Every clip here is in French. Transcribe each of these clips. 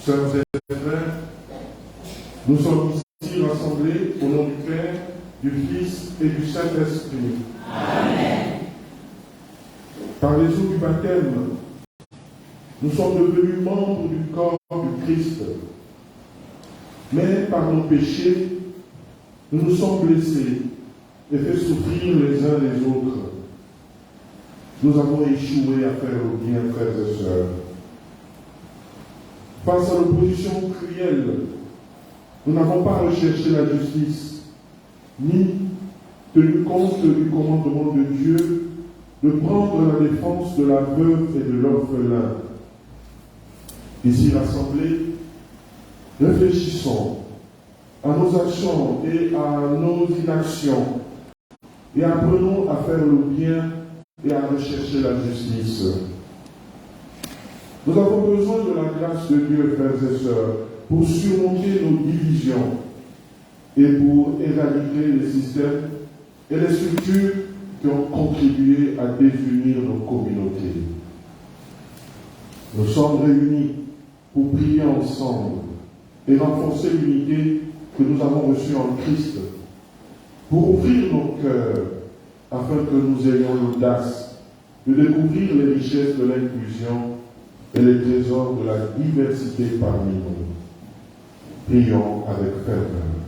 Sœurs et frères, nous sommes ici rassemblés au nom du Père, du Fils et du Saint-Esprit. Amen. Par les eaux du baptême, nous sommes devenus membres du corps du Christ. Mais par nos péchés, nous nous sommes blessés et fait souffrir les uns les autres. Nous avons échoué à faire le bien, frères et sœurs. Face à l'opposition cruelle, nous n'avons pas recherché la justice, ni tenu compte du commandement de Dieu de prendre la défense de la veuve et de l'orphelin. Ici rassemblés, réfléchissons à nos actions et à nos inactions et apprenons à faire le bien et à rechercher la justice. Nous avons besoin de la grâce de Dieu, frères et sœurs, pour surmonter nos divisions et pour éradiquer les systèmes et les structures qui ont contribué à désunir nos communautés. Nous sommes réunis pour prier ensemble et renforcer l'unité que nous avons reçue en Christ, pour ouvrir nos cœurs afin que nous ayons l'audace de découvrir les richesses de l'inclusion et les trésors de la diversité parmi nous. Prions avec ferveur.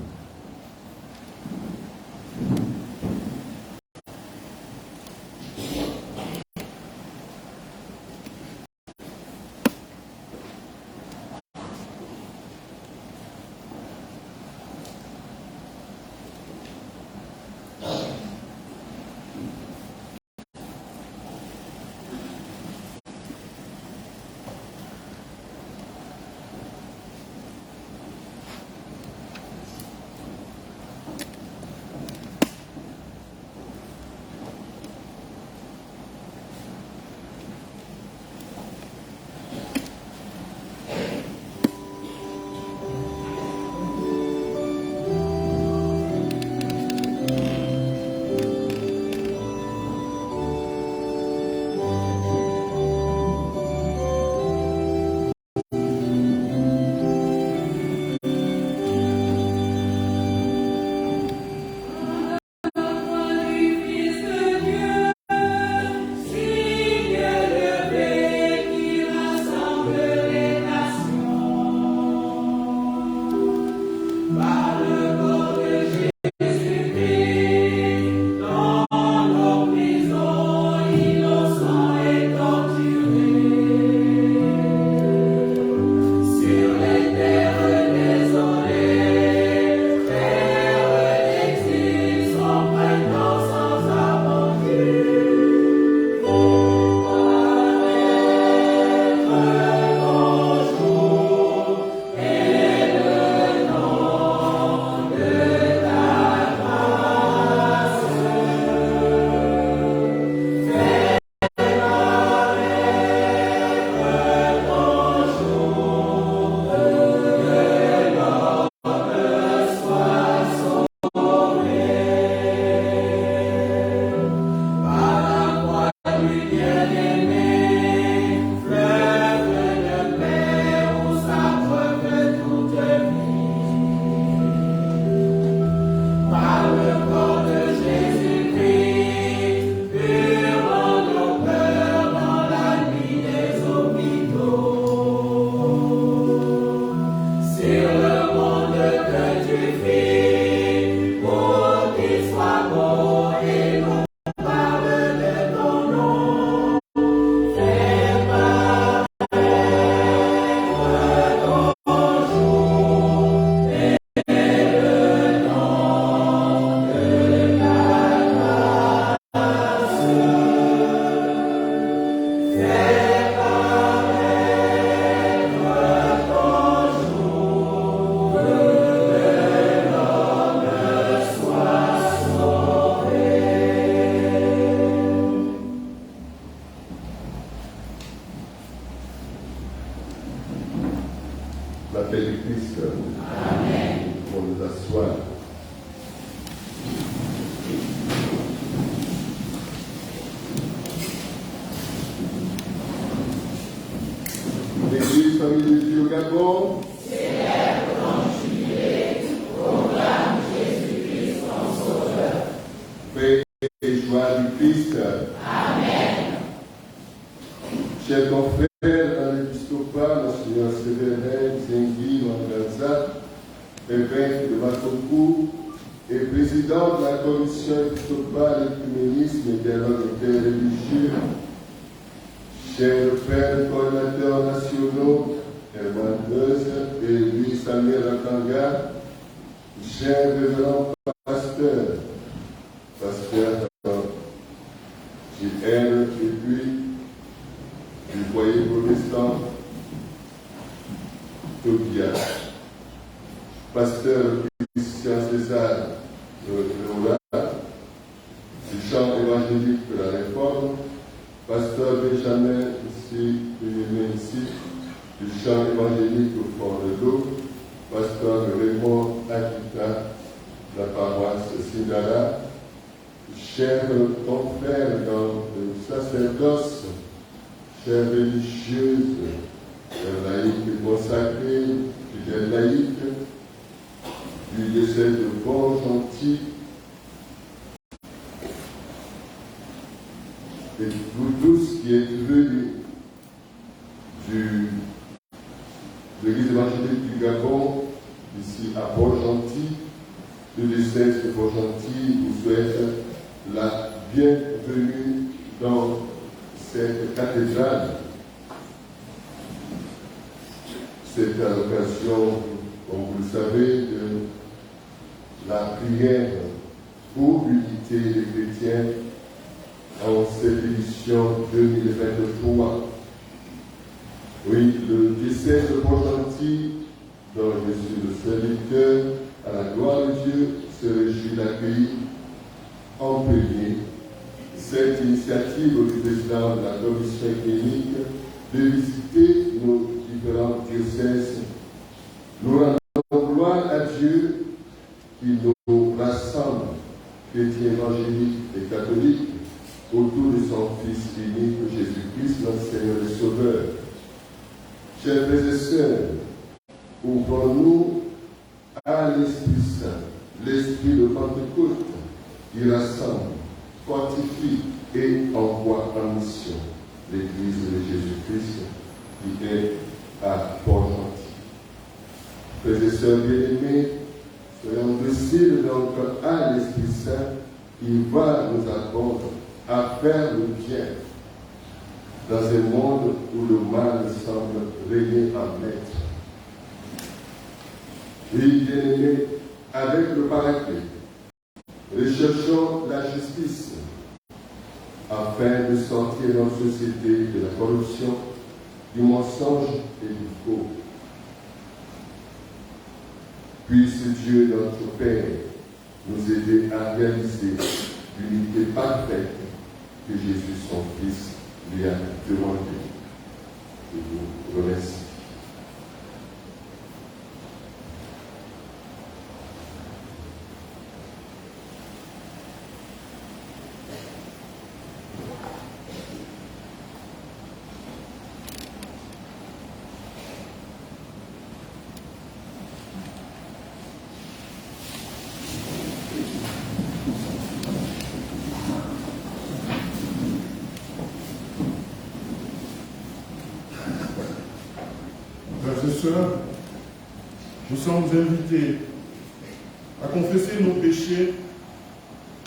La paix du Christ. Amen. Pour nous asseoir. L'Église famille de Dieu au Gabon. Célèbre ton jubilé, proclame Jésus-Christ ton Sauveur. Paix et joie du Christ. Amen. Chers confrères dans l'épiscopat, Monseigneur Séverin Zengui Manganza, évêque de Makoku et président de la commission épiscopale écuménisme et dialogue interreligieux, chers frères coordinateurs nationaux, Herman Deuse et Louis Samuel Akanga, chers révérends pasteurs, pasteur JL et puis du foyer protestant Tobias, pasteur Christian César Lola, du champ évangélique de la Réforme, pasteur Benjamin ici, du champ évangélique au Fort de l'Eau, pasteur Raymond Akita, de la paroisse Sindala, chers confrères dans le sacerdoce, chers religieuses, chers laïcs consacrés, fidèles laïcs, du diocèse de Port-Gentil, et vous tous qui êtes venus de l'église évangélique du Gabon, ici à Port-Gentil, le diocèse de Port-Gentil vous souhaite la bienvenue dans cette cathédrale. C'est à l'occasion, comme vous le savez, de la prière pour l'unité des chrétiens en cette édition 2023. Oui, le diocèse de Port-Gentil, dont je suis le serviteur, à la gloire de Dieu, se réjouit d'accueillir en premier cette initiative du président de la commission clinique de visiter nos différents diocèses. Nous rendons gloire à Dieu qui nous rassemble, chrétiens évangéliques et catholiques, autour de son Fils unique, Jésus-Christ, notre Seigneur et Sauveur. Chers frères et sœurs, ouvrons-nous à l'Esprit Saint, l'Esprit de Pentecôte, qui rassemble, fortifie et envoie en mission l'Église de Jésus-Christ qui est à Port-Gentil. Frères et sœurs bien-aimés, soyons dociles donc à l'Esprit Saint qui va nous apprendre à faire le bien dans un monde où le mal semble régner en maître. Oui, bien-aimés, avec le Paraclet, recherchons la justice afin de sortir notre société de la corruption, du mensonge et du faux. Puisse Dieu, notre Père, nous aider à réaliser l'unité parfaite que Jésus, son Fils, lui a demandé. Je vous remercie. Nous sommes invités à confesser nos péchés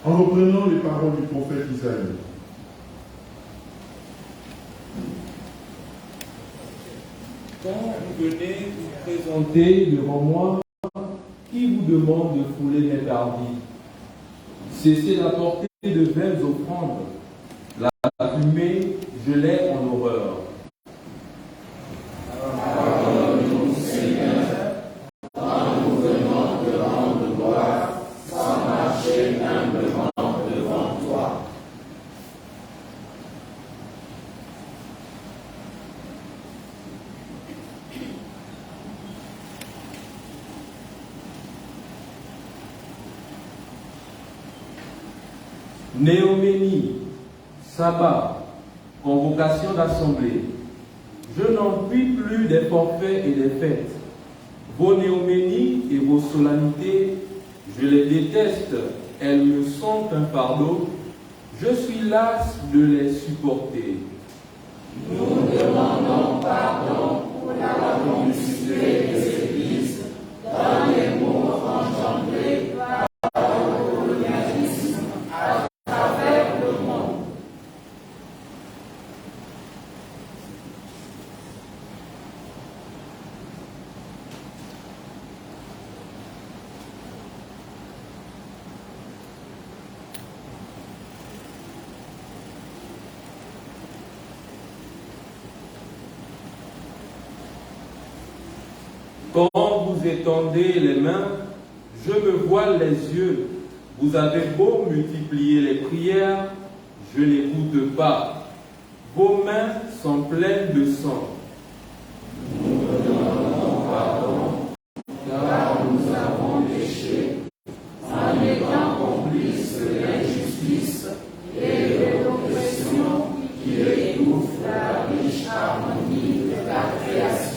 en reprenant les paroles du prophète Isaïe. Quand vous venez vous présenter devant moi, qui vous demande de fouler mes parvis? Cessez d'apporter de vaines offrandes. La fumée, je l'ai en horreur. Pardonne-nous, Seigneur, quand nous venons devant te voir, sans marcher humblement devant toi. Néoménie, sabbat, convocation d'assemblée. Je n'en puis plus des forfaits et des fêtes. Vos néoménies et vos solennités, je les déteste, elles me sont un fardeau. Je suis las de les supporter. Nous demandons pardon pour la promiscuité des églises dans les mots engendrés par le colonialisme à travers le monde. Quand vous étendez les mains, je me voile les yeux. Vous avez beau multiplier les prières, je n'écoute pas. Vos mains sont pleines de sang. Nous demandons pardon, car nous avons péché en étant complices de l'injustice et de l'oppression qui étouffe la riche harmonie de la création.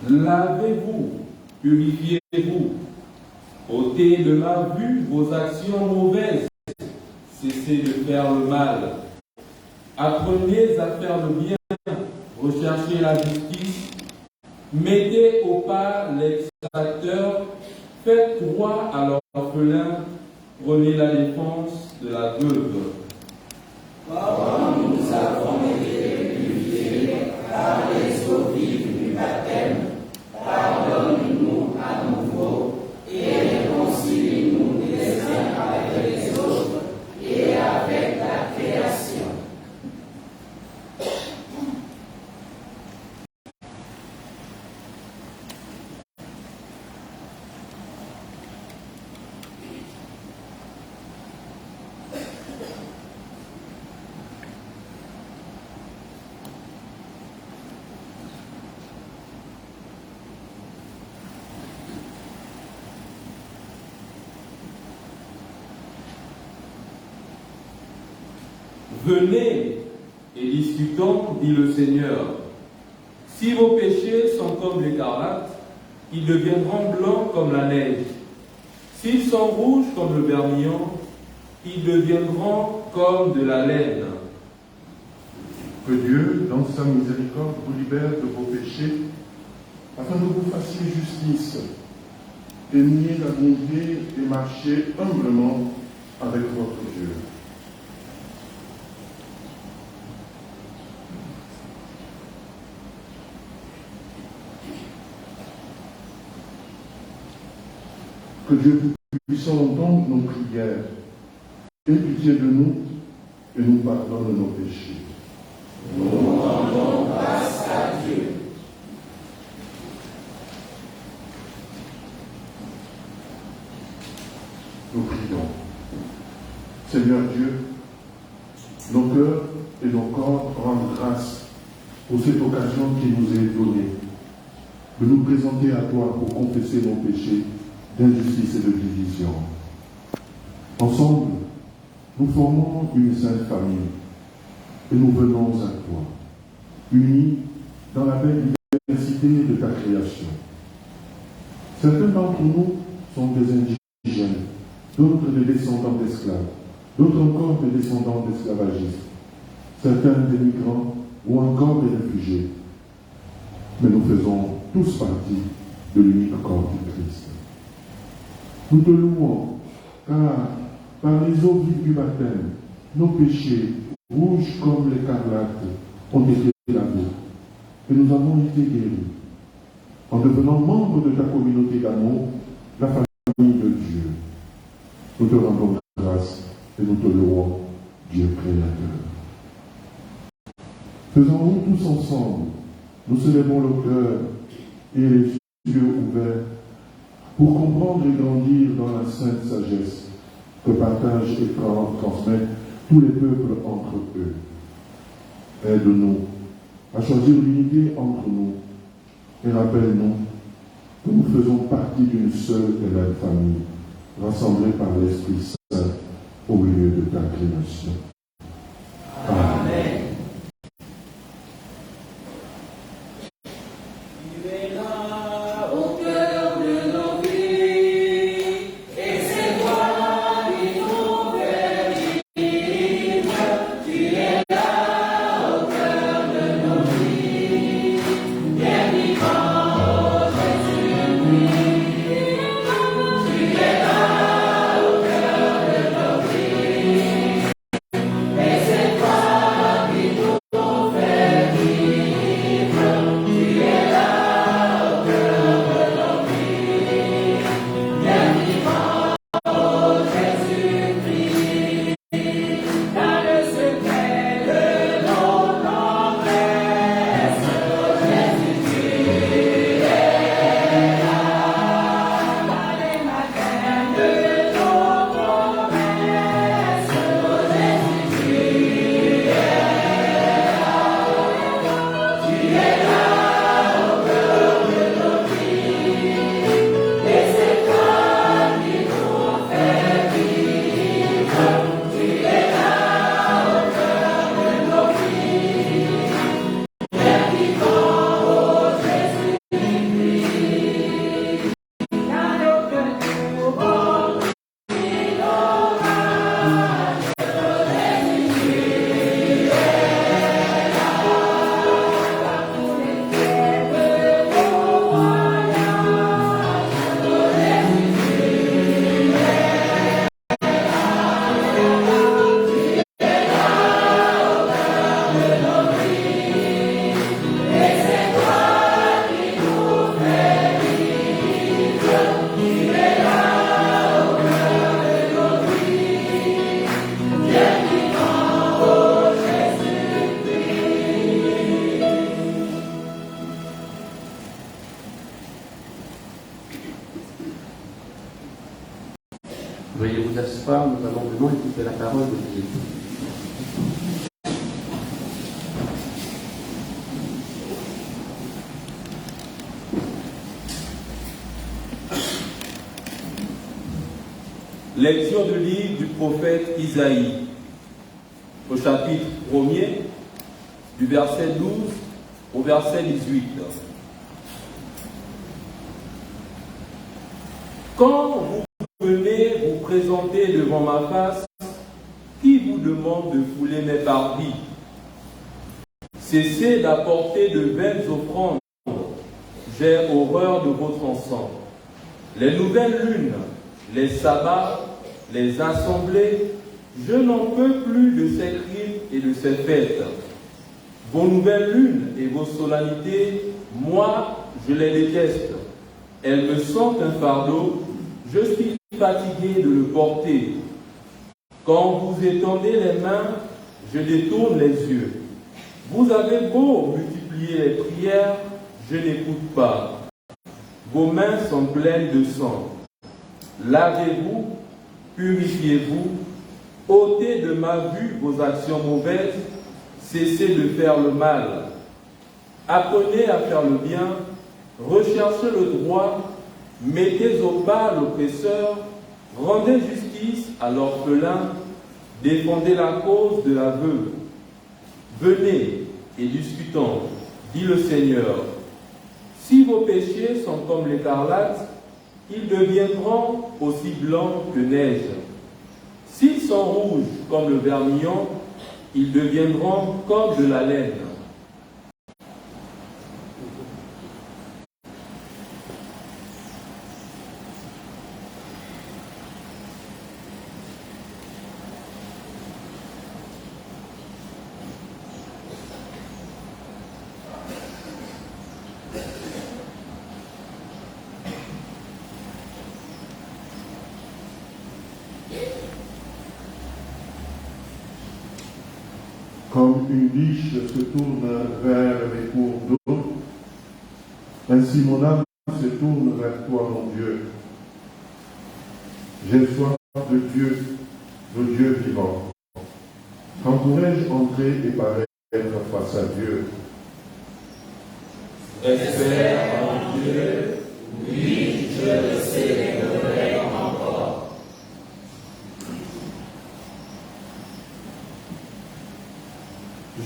Lavez-vous, purifiez-vous, ôtez de ma vue vos actions mauvaises, cessez de faire le mal, apprenez à faire le bien, recherchez la justice, mettez au pas l'extracteur, faites droit à l'orphelin, prenez la défense de la veuve. Quand nous avons été purifiés par les eaux vives du baptême, pardonne-nous à nouveau et réconcilie-nous les uns avec les autres et avec la création. Venez et discutons, dit le Seigneur. Si vos péchés sont comme l'écarlate, ils deviendront blancs comme la neige. S'ils sont rouges comme le vermillon, ils deviendront comme de la laine. Que Dieu, dans sa miséricorde, vous libère de vos péchés, afin que vous fassiez justice, aimiez la bonté et marchez humblement avec votre Dieu. Que Dieu puissant entendre nos prières, ait pitié de nous et nous pardonne nos péchés. Nous rendons grâce à Dieu. Nous prions. Seigneur Dieu, nos cœurs et nos corps rendent grâce pour cette occasion qui nous est donnée de nous présenter à toi pour confesser nos péchés d'injustice et de division. Ensemble, nous formons une sainte famille et nous venons à toi, unis dans la belle diversité de ta création. Certains d'entre nous sont des indigènes, d'autres des descendants d'esclaves, d'autres encore des descendants d'esclavagistes, certains des migrants ou encore des réfugiés. Mais nous faisons tous partie de l'unique corps du Christ. Nous te louons, car par les eaux vives du baptême, nos péchés, rouges comme l'écarlate, ont été lavés, et nous avons été guéris. En devenant membres de ta communauté d'amour, la famille de Dieu, nous te rendons grâce et nous te louons, Dieu créateur. Faisons-nous tous ensemble, nous célébrons le cœur et les yeux ouverts pour comprendre et grandir dans la sainte sagesse que partagent et transmettent tous les peuples entre eux. Aide-nous à choisir l'unité entre nous et rappelle-nous que nous faisons partie d'une seule et même famille, rassemblée par l'Esprit Saint au milieu de ta création. Amen. Veuillez vous asseoir, nous allons maintenant écouter la parole de Dieu. Lecture du livre du prophète Isaïe, au chapitre 1er, du verset 12 au verset 18. Quand vous venez vous présenter devant ma face, qui vous demande de fouler mes parvis? Cessez d'apporter de vaines offrandes, j'ai horreur de votre encens. Les nouvelles lunes, les sabbats, les assemblées, je n'en peux plus de ces crimes et de ces fêtes. Vos nouvelles lunes et vos solennités, moi, je les déteste. Elles me sentent un fardeau, je suis fatigué de le porter. Quand vous étendez les mains, je détourne les yeux. Vous avez beau multiplier les prières, je n'écoute pas. Vos mains sont pleines de sang. Lavez-vous, purifiez-vous, ôtez de ma vue vos actions mauvaises, cessez de faire le mal. Apprenez à faire le bien, recherchez le droit, mettez au bas l'oppresseur, rendez justice à l'orphelin, défendez la cause de la veuve. Venez et discutons, dit le Seigneur. Si vos péchés sont comme l'écarlate, ils deviendront aussi blancs que neige. S'ils sont rouges comme le vermillon, ils deviendront comme de la laine. Comme une biche se tourne vers les cours d'eau, ainsi mon âme se tourne vers toi, mon Dieu. J'ai soif de Dieu, de Dieu vivant. Quand pourrais-je entrer et paraître face à Dieu? Espère en Dieu, oui, je le célébrerai encore.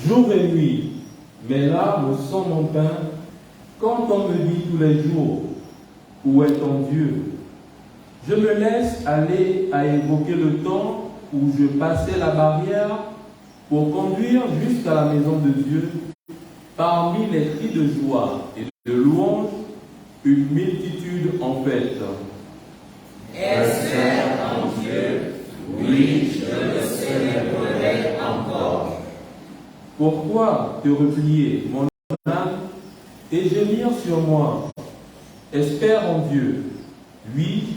Jour et nuit, mes larmes sont mon pain, quand on me dit tous les jours, où est ton Dieu? Je me laisse aller à évoquer le temps où je passais la barrière pour conduire jusqu'à la maison de Dieu, parmi les cris de joie et de louange, une multitude en fête. Espère en Dieu, oui, je le célébrerai encore. Pourquoi te replier, mon âme, et gémir sur moi? Espère en Dieu. Oui,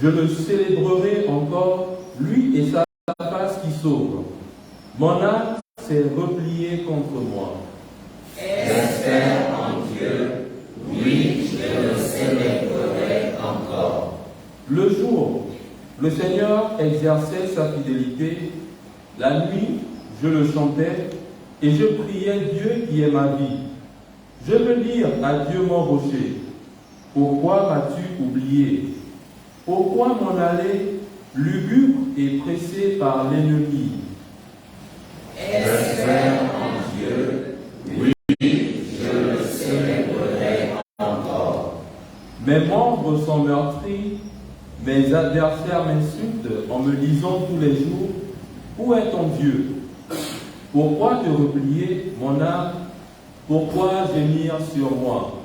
je le célébrerai encore, lui et sa face qui sauve. Mon âme s'est repliée contre moi. Espère en Dieu, oui, je le célébrerai encore. Le jour, le Seigneur exerçait sa fidélité. La nuit, je le chantais et je priais Dieu qui est ma vie. Je veux dire à Dieu mon rocher, pourquoi m'as-tu oublié? Pourquoi m'en aller lugubre et pressé par l'ennemi? Espère en Dieu, oui, je le célébrerai encore. Mes membres sont meurtris, mes adversaires m'insultent en me disant tous les jours, où est ton Dieu? Pourquoi te replier, mon âme? Pourquoi gémir sur moi?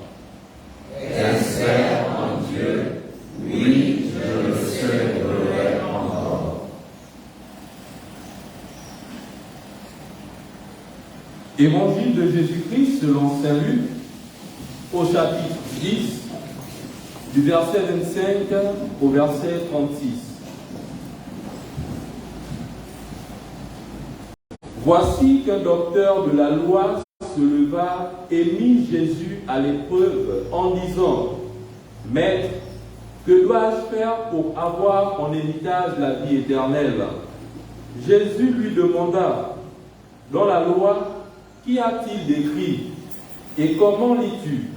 Espère en Dieu, oui, je le célébrerai encore. Évangile de Jésus-Christ selon saint Luc, au chapitre 10, du verset 25 au verset 36. Voici qu'un docteur de la loi se leva et mit Jésus à l'épreuve en disant, « Maître, que dois-je faire pour avoir en héritage la vie éternelle ?» Jésus lui demanda, « Dans la loi, qu'y a-t-il d'écrit? Et comment lis-tu »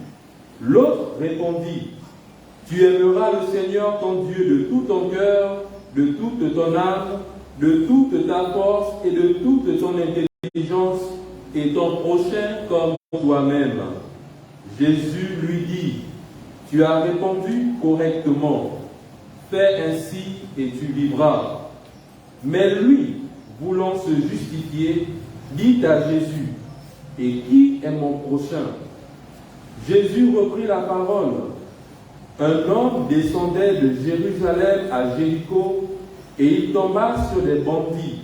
L'autre répondit, « Tu aimeras le Seigneur ton Dieu de tout ton cœur, de toute ton âme, de toute ta force et de toute ton intelligence, et ton prochain comme toi-même. » Jésus lui dit, « Tu as répondu correctement. Fais ainsi et tu vivras. » Mais lui, voulant se justifier, dit à Jésus, « Et qui est mon prochain ?» Jésus reprit la parole. Un homme descendait de Jérusalem à Jéricho et il tomba sur des bandits.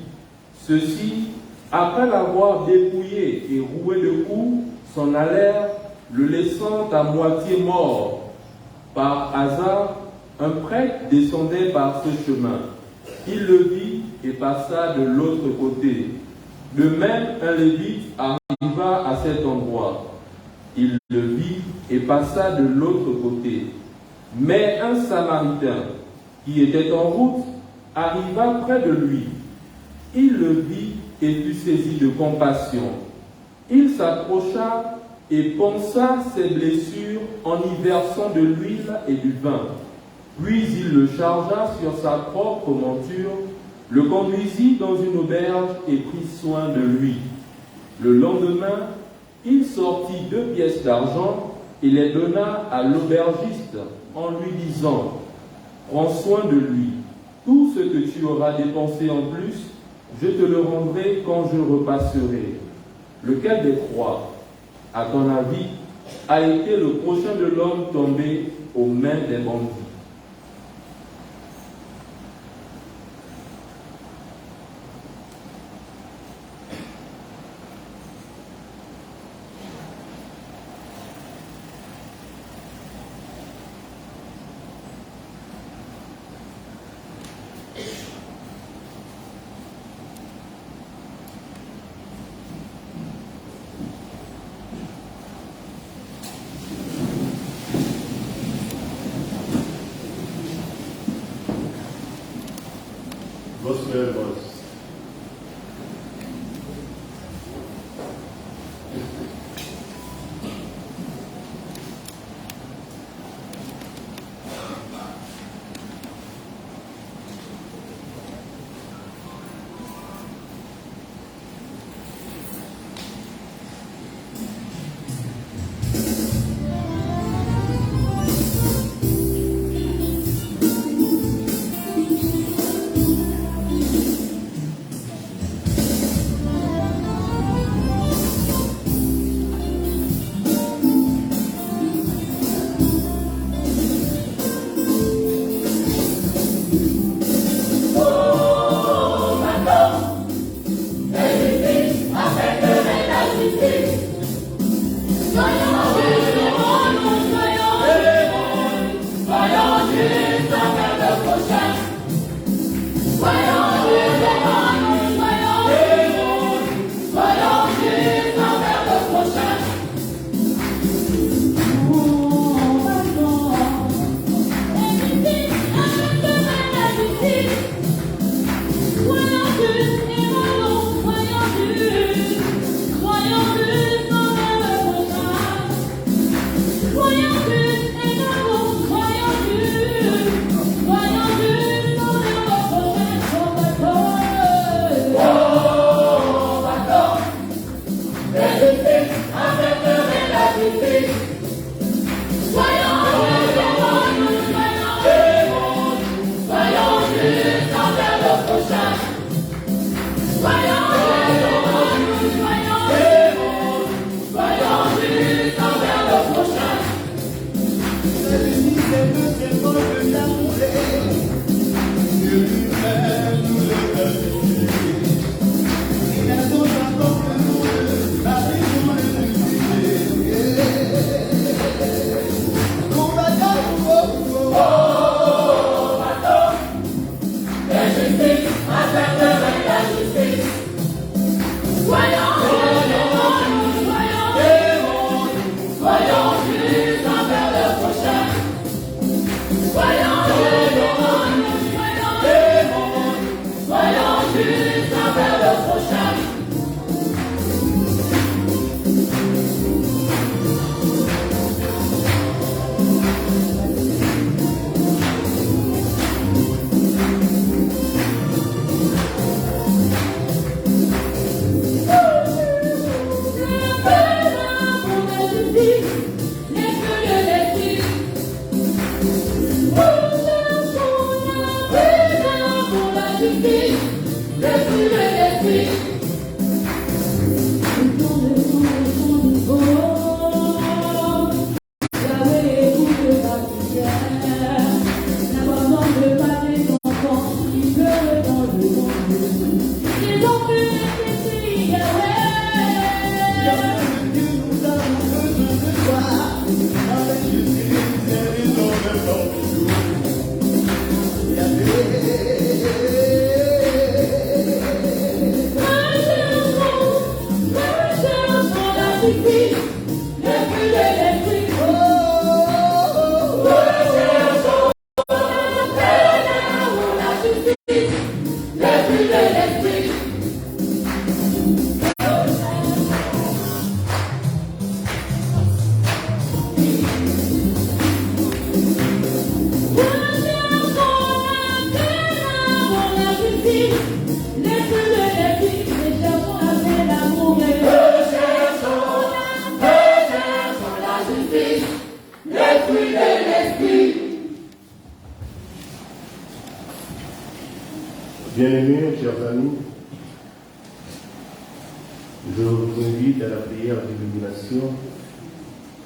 Ceux-ci, après l'avoir dépouillé et roué de coups, s'en allèrent, le laissant à moitié mort. Par hasard, un prêtre descendait par ce chemin. Il le vit et passa de l'autre côté. De même, un lévite arriva à cet endroit. Il le vit et passa de l'autre côté. Mais un Samaritain, qui était en route, arriva près de lui. Il le vit et fut saisi de compassion. Il s'approcha et pansa ses blessures en y versant de l'huile et du vin. Puis il le chargea sur sa propre monture, le conduisit dans une auberge et prit soin de lui. Le lendemain, il sortit 2 pièces d'argent et les donna à l'aubergiste en lui disant, « Prends soin de lui. Tout ce que tu auras dépensé en plus, je te le rendrai quand je repasserai. » Lequel des 3, à ton avis, a été le prochain de l'homme tombé aux mains des bandits? Gospel Voice. Bien-aimés, chers amis, je vous invite à la prière d'illumination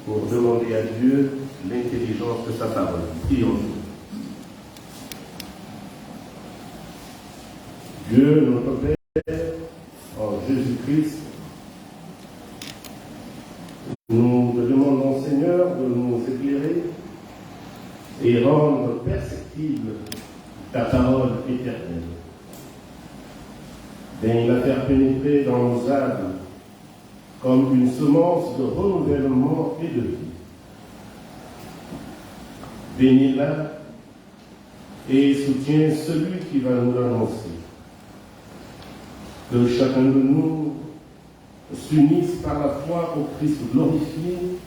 pour demander à Dieu l'intelligence de sa parole. Prions-nous. Dieu, notre Père, en Jésus-Christ, nous te demandons, Seigneur, de nous éclairer et rendre perceptible ta parole éternelle. Daigne la faire pénétrer dans nos âmes comme une semence de renouvellement et de vie. Bénis-la et soutiens celui qui va nous l'annoncer. que chacun de nous s'unisse par la foi au Christ glorifié,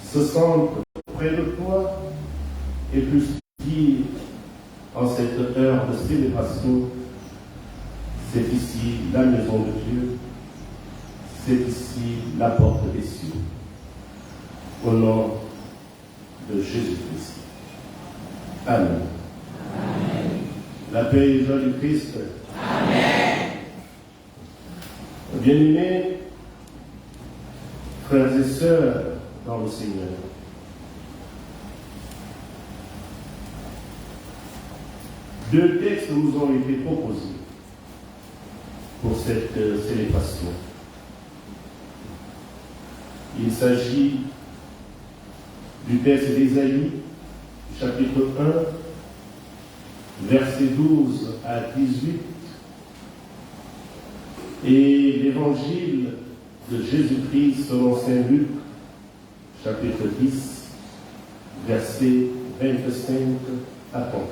se sente près de toi et puisse dire en cette heure de célébration, c'est ici la maison de Dieu, c'est ici la porte des cieux. Au nom de Jésus-Christ. Amen. Amen. La paix et joie du Christ. Amen. Bien-aimés, frères et sœurs dans le Seigneur, deux textes nous ont été proposés pour cette célébration. Il s'agit du texte d'Ésaïe, chapitre 1, versets 12 à 18, et l'évangile de Jésus-Christ selon saint Luc, chapitre 10, versets 25 à 36.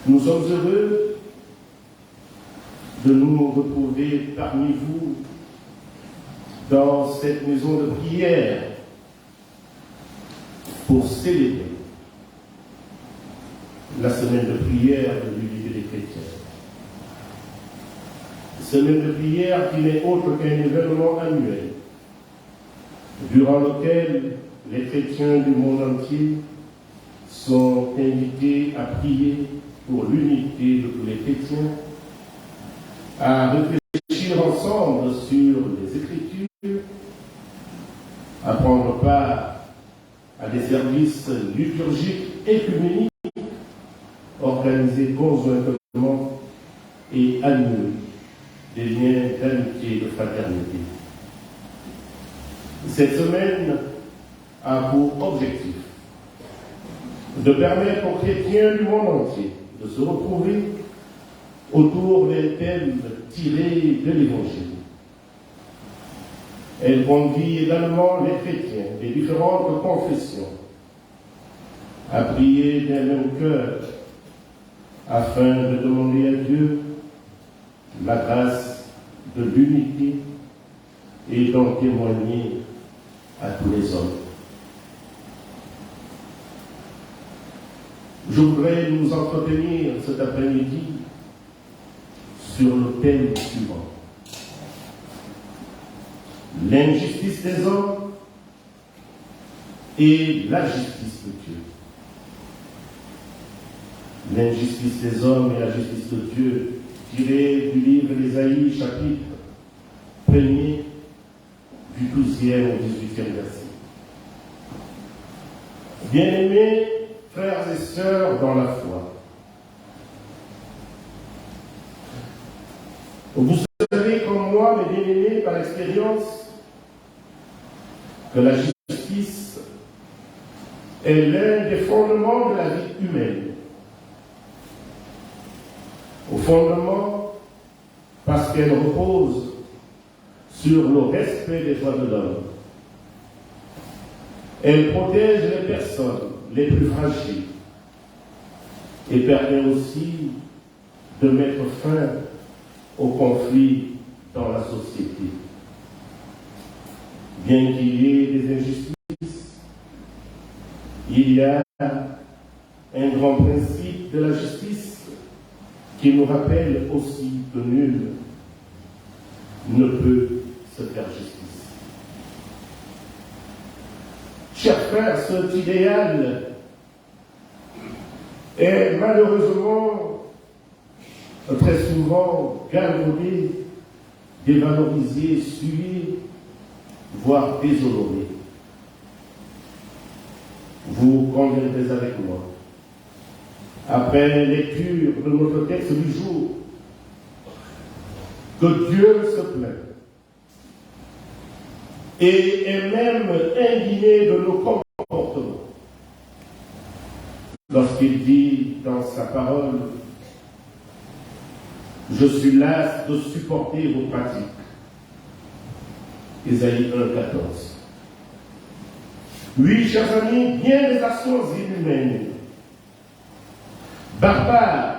Nous sommes heureux de nous retrouver parmi vous dans cette maison de prière pour célébrer la semaine de prière de l'unité des chrétiens. Semaine de prière qui n'est autre qu'un événement annuel durant lequel les chrétiens du monde entier sont invités à prier pour l'unité de tous les chrétiens, à réfléchir ensemble sur les Écritures, à prendre part à des services liturgiques écuméniques organisés conjointement et à nous des liens d'amitié et de fraternité. Cette semaine a pour objectif de permettre aux chrétiens du monde entier de se retrouver autour des thèmes tirés de l'Évangile. Elle conduit également les chrétiens des différentes confessions à prier d'un même cœur afin de demander à Dieu la grâce de l'unité et d'en témoigner à tous les hommes. Je voudrais nous entretenir cet après-midi sur le thème suivant: l'injustice des hommes et la justice de Dieu. L'injustice des hommes et la justice de Dieu, tiré du livre d'Ésaïe, chapitre 1er, du 12e au 18e verset. Bien-aimés, frères et sœurs dans la foi, vous savez comme moi, mes bien-aimés, par expérience, que la justice est l'un des fondements de la vie humaine. Au fondement, parce qu'elle repose sur le respect des droits de l'homme. Elle protège les personnes les plus fragiles et permet aussi de mettre fin aux conflits dans la société. Bien qu'il y ait des injustices, il y a un grand principe de la justice qui nous rappelle aussi que nul ne peut se faire justice. Chers frères, cet idéal est malheureusement très souvent galvaudé, dévalorisé, suivi, voire déshonoré. Vous conviendrez avec moi, après lecture de notre texte du jour, que Dieu se plaint et est même indigné de nos comportements lorsqu'il dit dans sa parole: je suis las de supporter vos pratiques. Ésaïe 1,14. Oui, chers amis, bien des actions inhumaines, barbares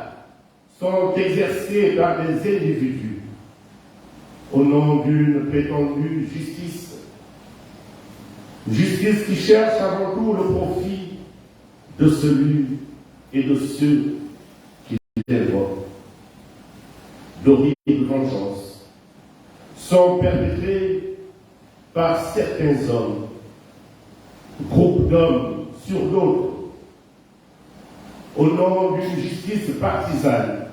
sont exercés par des individus au nom d'une prétendue justice. Justice qui cherche avant tout le profit de celui et de ceux qui l'invoquent. D'horribles vengeances sont perpétrées par certains hommes, groupes d'hommes sur d'autres, au nom d'une justice partisane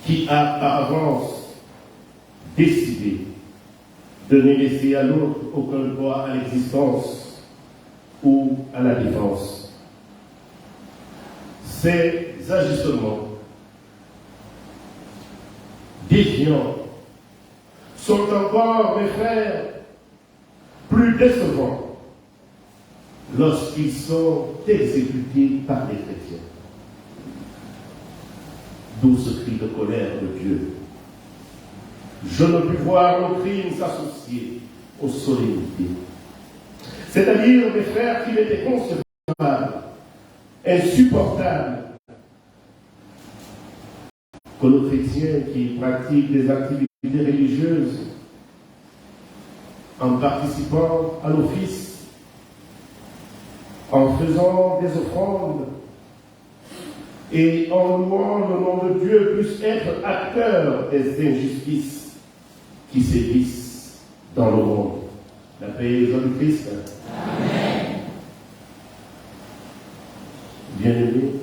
qui a par avance décidé de ne laisser à l'autre aucun droit à l'existence ou à la défense. Ces ajustements déviants sont encore, mes frères, plus décevants lorsqu'ils sont exécutés par les chrétiens. D'où ce cri de colère de Dieu. Je ne puis voir nos crimes s'associer aux solennités. C'est-à-dire, mes frères, qu'il était concevable, insupportable, que nos chrétiens qui pratiquent des activités religieuses en participant à l'office, en faisant des offrandes et en louant le nom de Dieu, puissent être acteurs des injustices qui sévissent dans le monde. La paix est dans le Christ. Amen. Bien-aimés,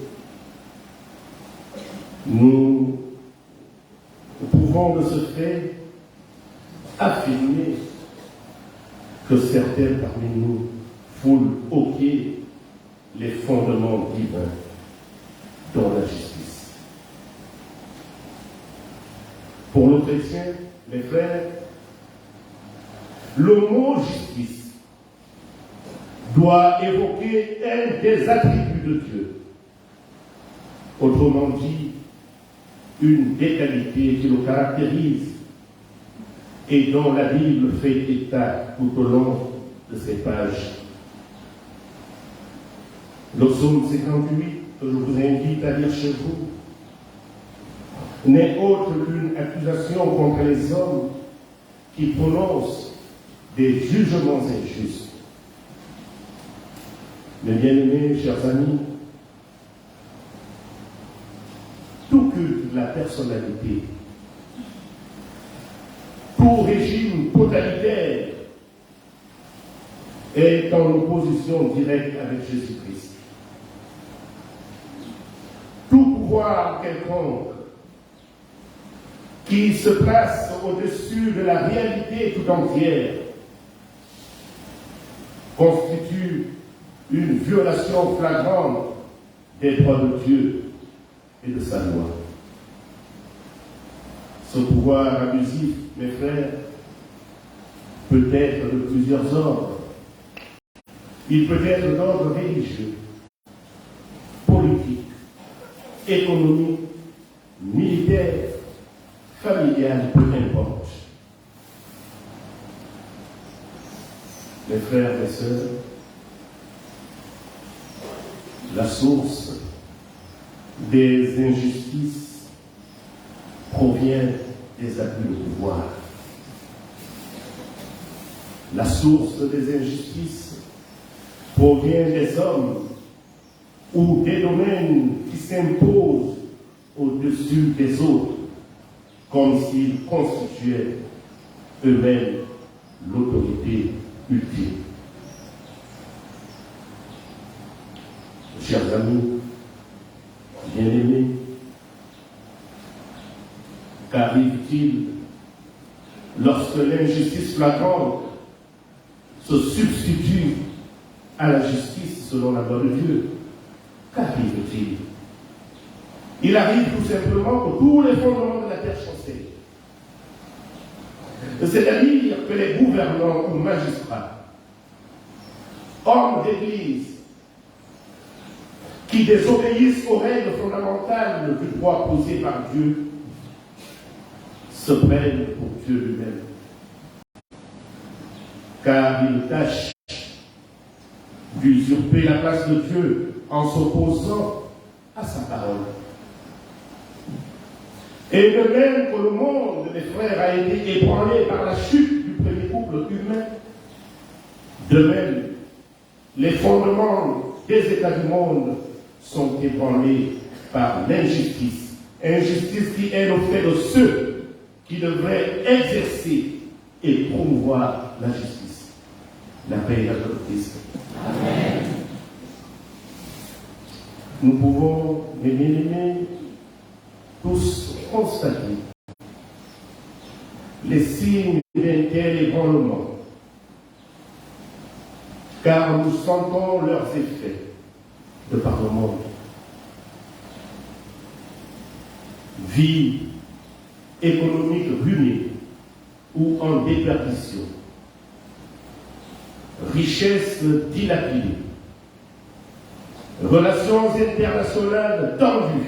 nous pouvons de ce fait affirmer que certains parmi nous foulent au pied les fondements divins dans la justice. Pour nos chrétiens, mes frères, le mot justice doit évoquer un des attributs de Dieu. Autrement dit, une des qualités qui le caractérise et dont la Bible fait état tout au long de ces pages. Le psaume 58, que je vous invite à lire chez vous, n'est autre qu'une accusation contre les hommes qui prononcent des jugements injustes. Mes bien-aimés, chers amis, tout culte de la personnalité, tout régime totalitaire est en opposition directe avec Jésus-Christ. Tout pouvoir quelconque qui se place au-dessus de la réalité tout entière constitue une violation flagrante des droits de Dieu et de sa loi. Ce pouvoir abusif, mes frères, peut être de plusieurs ordres. Il peut être d'ordre religieux, politique, économique, militaire, familial, peu importe. Mes frères et sœurs, la source des injustices provient des abus de pouvoir. La source des injustices provient des hommes ou des domaines qui s'imposent au-dessus des autres, comme s'ils constituaient eux-mêmes l'autorité ultime. Chers amis, bien-aimés, qu'arrive-t-il lorsque l'injustice flagrante se substitue à la justice selon la loi de Dieu? Qu'arrive-t-il? Il arrive tout simplement que tous les fondements de la terre chancellent. C'est-à-dire que les gouvernants ou magistrats, hommes d'église, qui désobéissent aux règles fondamentales du droit posé par Dieu, se prennent pour Dieu lui-même. Car ils tâchent d'usurper la place de Dieu en s'opposant à sa parole. Et de même que le monde, mes frères, a été ébranlé par la chute du premier couple humain, de même, les fondements des États du monde sont ébranlés par l'injustice. Injustice qui est le fait de ceux qui devraient exercer et promouvoir la justice. La paix et la Christ. Amen. Nous pouvons, mes bien-aimés, tous constater les signes d'un tel ébranlement, car nous sentons leurs effets de par le monde. Vie économique ruinée ou en déperdition, richesse dilapidée, relations internationales tendues.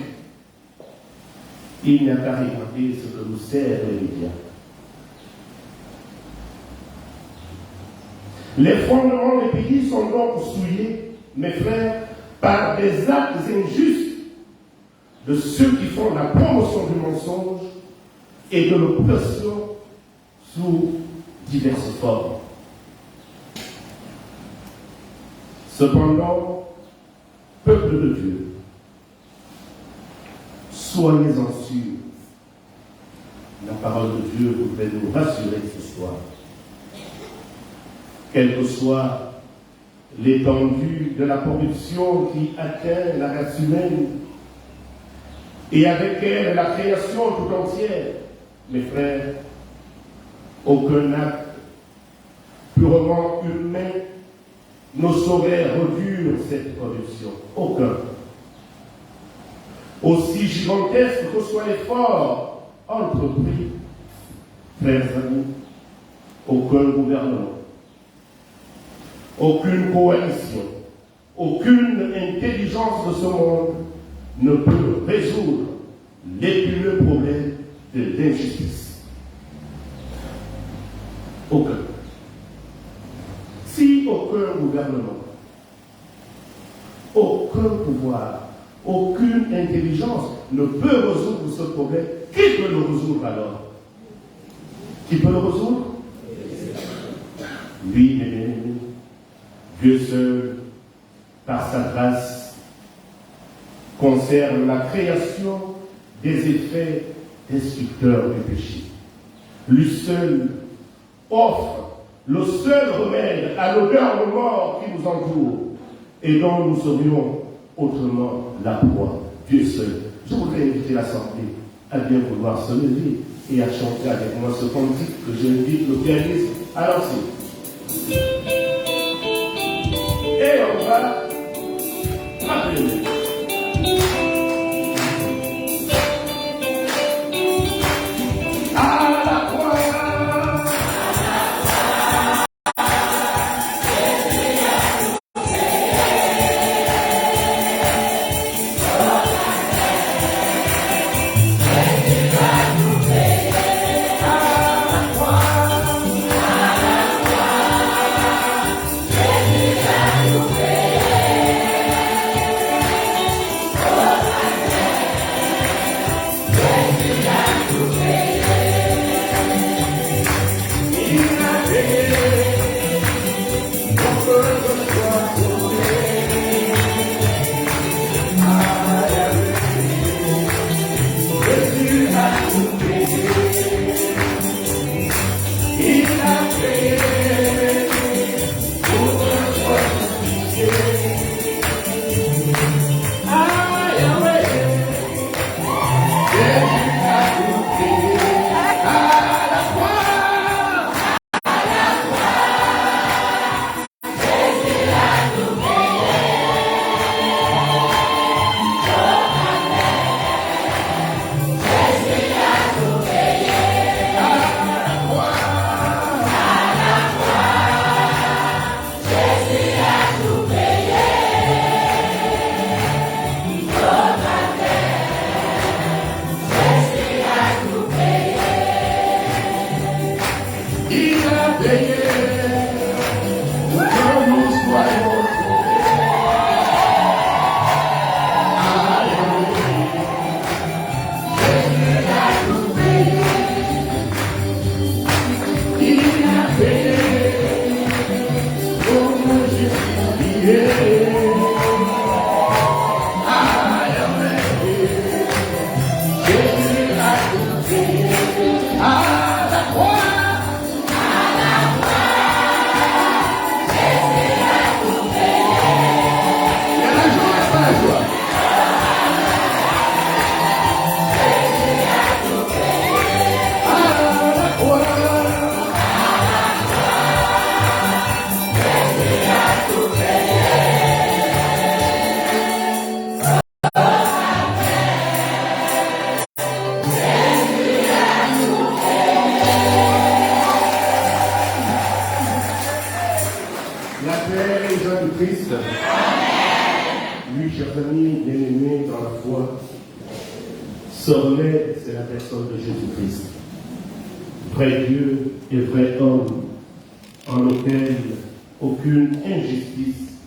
Il n'y a qu'à regarder ce que nous servent les médias. Les fondements des pays sont donc souillés, mes frères, par des actes injustes de ceux qui font la promotion du mensonge et de l'oppression sous diverses formes. Cependant, peuple de Dieu, soyez-en sûrs. La parole de Dieu voudrait nous rassurer ce soir. Quelle que soit l'étendue de la corruption qui atteint la race humaine et avec elle la création tout entière, mes frères, aucun acte purement humain ne saurait réduire cette corruption. Aucun. Aussi gigantesque que soit l'effort entrepris, frères amis, aucun gouvernement, aucune coalition, aucune intelligence de ce monde ne peut résoudre l'épineux problème de l'injustice. Aucun. Si aucun gouvernement, aucun pouvoir, aucune intelligence ne peut résoudre ce problème, qui peut le résoudre alors? Qui peut le résoudre? Lui, Dieu seul, par sa grâce, concerne la création des effets destructeurs du péché. Lui seul offre le seul remède à l'odeur de mort qui nous entoure et dont nous serions autrement la proie. Dieu seul. Je voudrais inviter l'Assemblée à bien vouloir se lever et à chanter avec moi ce cantique que j'invite le pianiste à lancer. Et on va appeler. La paix et joie du Christ. Oui, chers amis bien-aimés dans la foi, sommet, c'est la personne de Jésus-Christ. Vrai Dieu et vrai homme, en lequel aucune injustice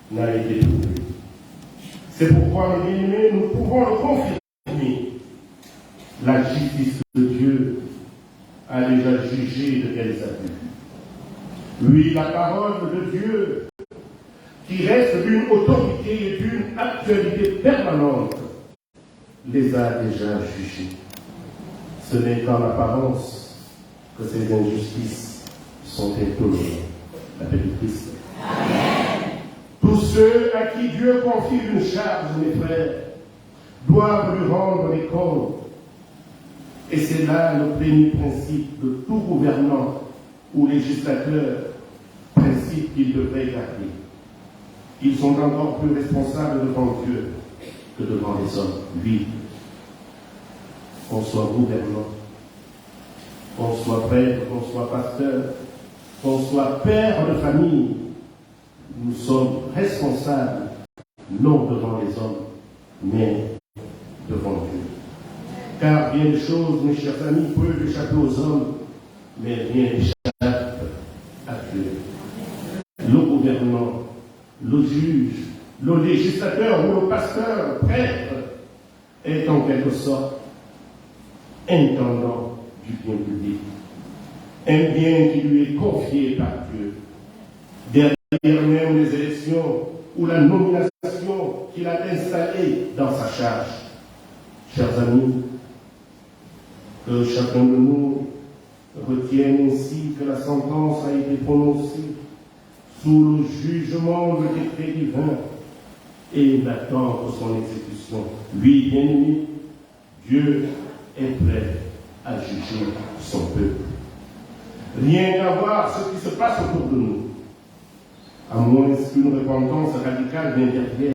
n'a été trouvée. C'est pourquoi, mes bien-aimés, nous pouvons le confirmer. La justice de Dieu a déjà jugé de tels abus. Oui, la parole de Dieu, qui reste d'une autorité et d'une actualité permanente, les a déjà jugés. Ce n'est qu'en apparence que ces injustices sont intolérables. La paix du Christ. Amen. Tous ceux à qui Dieu confie une charge, mes frères, doivent lui rendre des comptes. Et c'est là le premier principe de tout gouvernant ou législateur, principe qu'ils devraient garder. Ils sont encore plus responsables devant Dieu que devant les hommes. Oui, qu'on soit gouvernant, qu'on soit prêtre, qu'on soit pasteur, qu'on soit père de famille, nous sommes responsables, non devant les hommes, mais devant Dieu. Car bien des choses, mes chers amis, peuvent échapper aux hommes, mais rien n'échappe à Dieu. Le gouvernant, le juge, le législateur ou le pasteur, prêtre, est en quelque sorte intendant du bien public. Un bien qui lui est confié par Dieu. Derrière même les élections ou la nomination qu'il a installée dans sa charge. Chers amis, que chacun de nous retienne ainsi que la sentence a été prononcée sous le jugement du décret divin et d'attendre son exécution. Lui, bien-aimé, Dieu est prêt à juger son peuple. Rien qu'à voir ce qui se passe autour de nous, à moins qu'une repentance radicale n'intervienne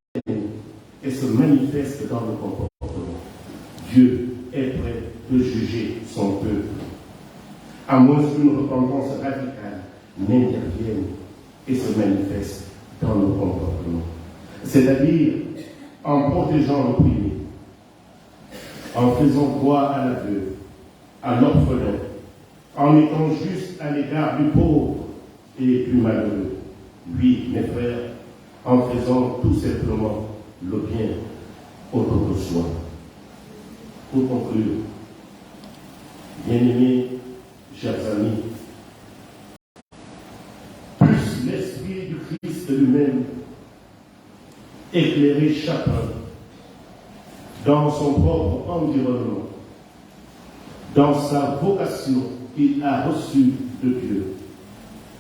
et se manifeste dans le comportement. Dieu est prêt de juger son peuple. À moins qu'une repentance radicale n'intervienne et se manifeste dans le comportement. C'est-à-dire en protégeant l'opprimé, en faisant droit à l'aveugle, à l'orphelin, en étant juste à l'égard du pauvre et du malheureux. Oui, mes frères, en faisant tout simplement le bien autour de soi. Pour conclure, bien-aimés, chers amis, plus l'Esprit du Christ lui-même éclairer chacun dans son propre environnement, dans sa vocation qu'il a reçue de Dieu,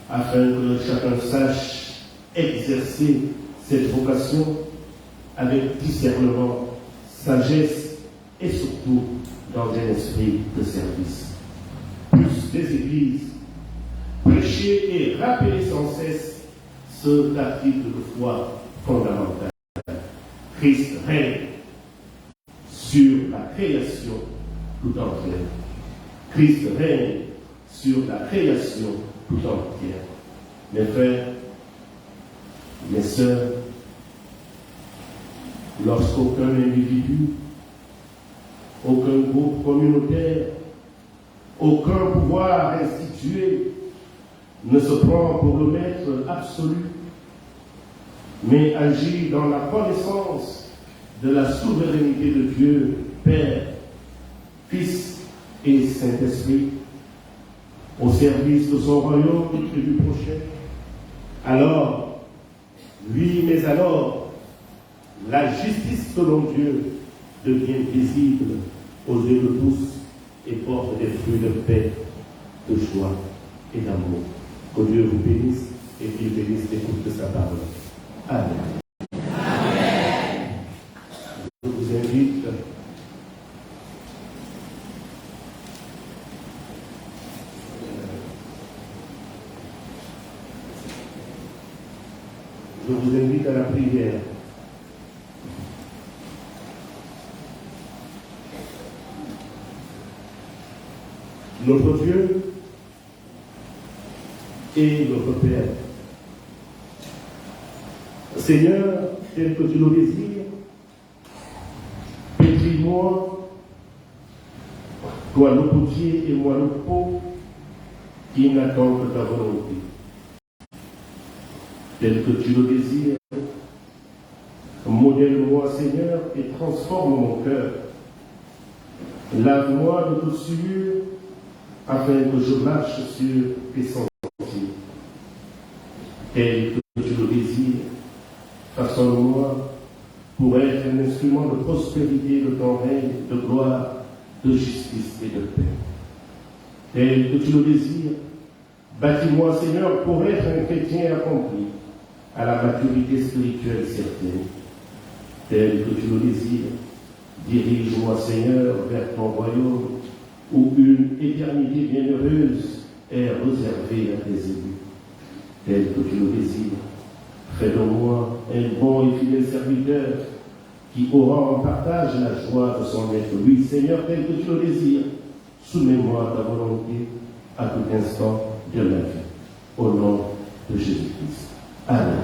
afin que chacun sache exercer cette vocation avec discernement, sagesse et surtout dans un esprit de service. Plus les églises prêcher et rappeler sans cesse cet article de foi fondamental. Christ règne sur la création tout entière. Christ règne sur la création tout entière. Mes frères, mes sœurs, lorsqu'aucun individu, aucun groupe communautaire, aucun pouvoir institué ne se prend pour le maître absolu, mais agit dans la connaissance de la souveraineté de Dieu, Père, Fils et Saint-Esprit, au service de son royaume et du prochain, alors Oui, mais alors, la justice selon Dieu devient visible aux yeux de tous et porte des fruits de paix, de joie et d'amour. Que Dieu vous bénisse et qu'il bénisse l'écoute de sa parole. Amen. Amen. Je vous invite à la prière. Notre Dieu et notre Père. Seigneur, tel que tu le désires, pétris-moi, toi le potier et moi le pot, qui n'attend que ta volonté. Tel que tu le désires, modèle-moi, Seigneur, et transforme mon cœur. Lave-moi de toute souillure, afin que je marche sur tes sentiers. Tel que tu le désires, façonne-moi pour être un instrument de prospérité de ton règne, de gloire, de justice et de paix. Tel que tu le désires, bâtis-moi, Seigneur, pour être un chrétien accompli, à la maturité spirituelle certaine. Tel que tu le désires, dirige-moi, Seigneur, vers ton royaume, où une éternité bienheureuse est réservée à tes élus. Tel que tu le désires, fais de moi un bon et fidèle serviteur qui aura en partage la joie de son être. Oui, Seigneur, tel que tu le désires, soumets-moi à ta volonté à tout instant de ma vie. Au nom de Jésus-Christ. Amen.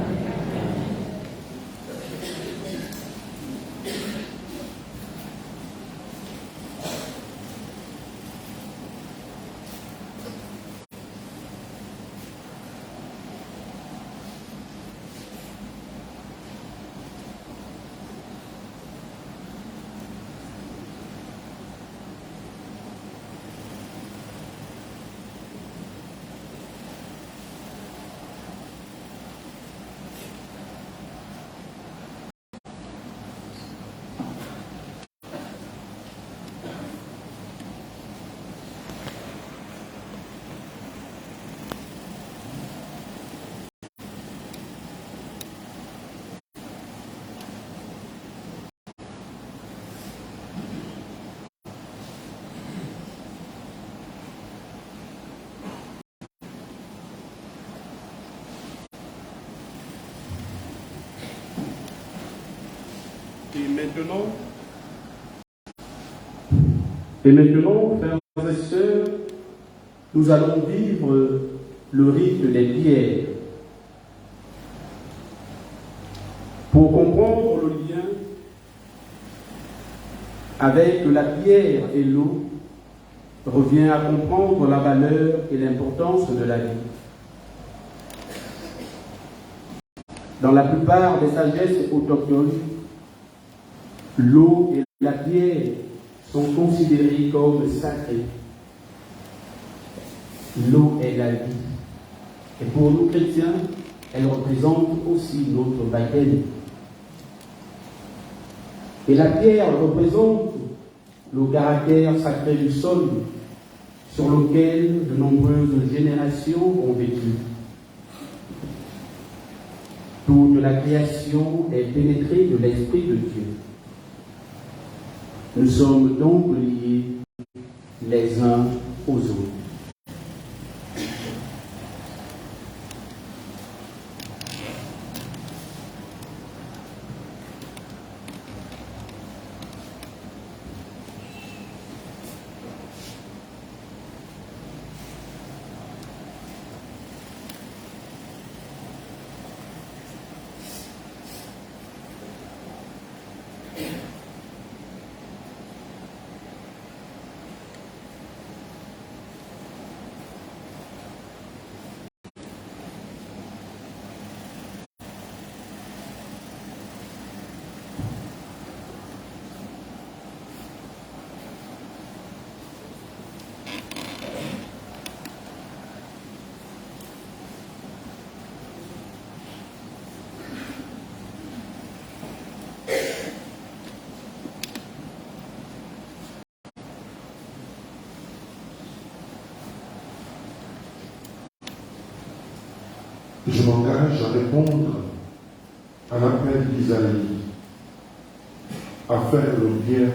Et maintenant, frères et sœurs, nous allons vivre le rite des pierres. Pour comprendre le lien avec la pierre et l'eau, revient à comprendre la valeur et l'importance de la vie. Dans la plupart des sagesses autochtones, l'eau et la pierre sont considérées comme sacrées. L'eau est la vie. Et pour nous chrétiens, elle représente aussi notre baptême. Et la pierre représente le caractère sacré du sol sur lequel de nombreuses générations ont vécu. Toute la création est pénétrée de l'Esprit de Dieu. Nous sommes donc liés les uns aux autres. Je m'engage à répondre à l'appel d'Isaïe, à faire le bien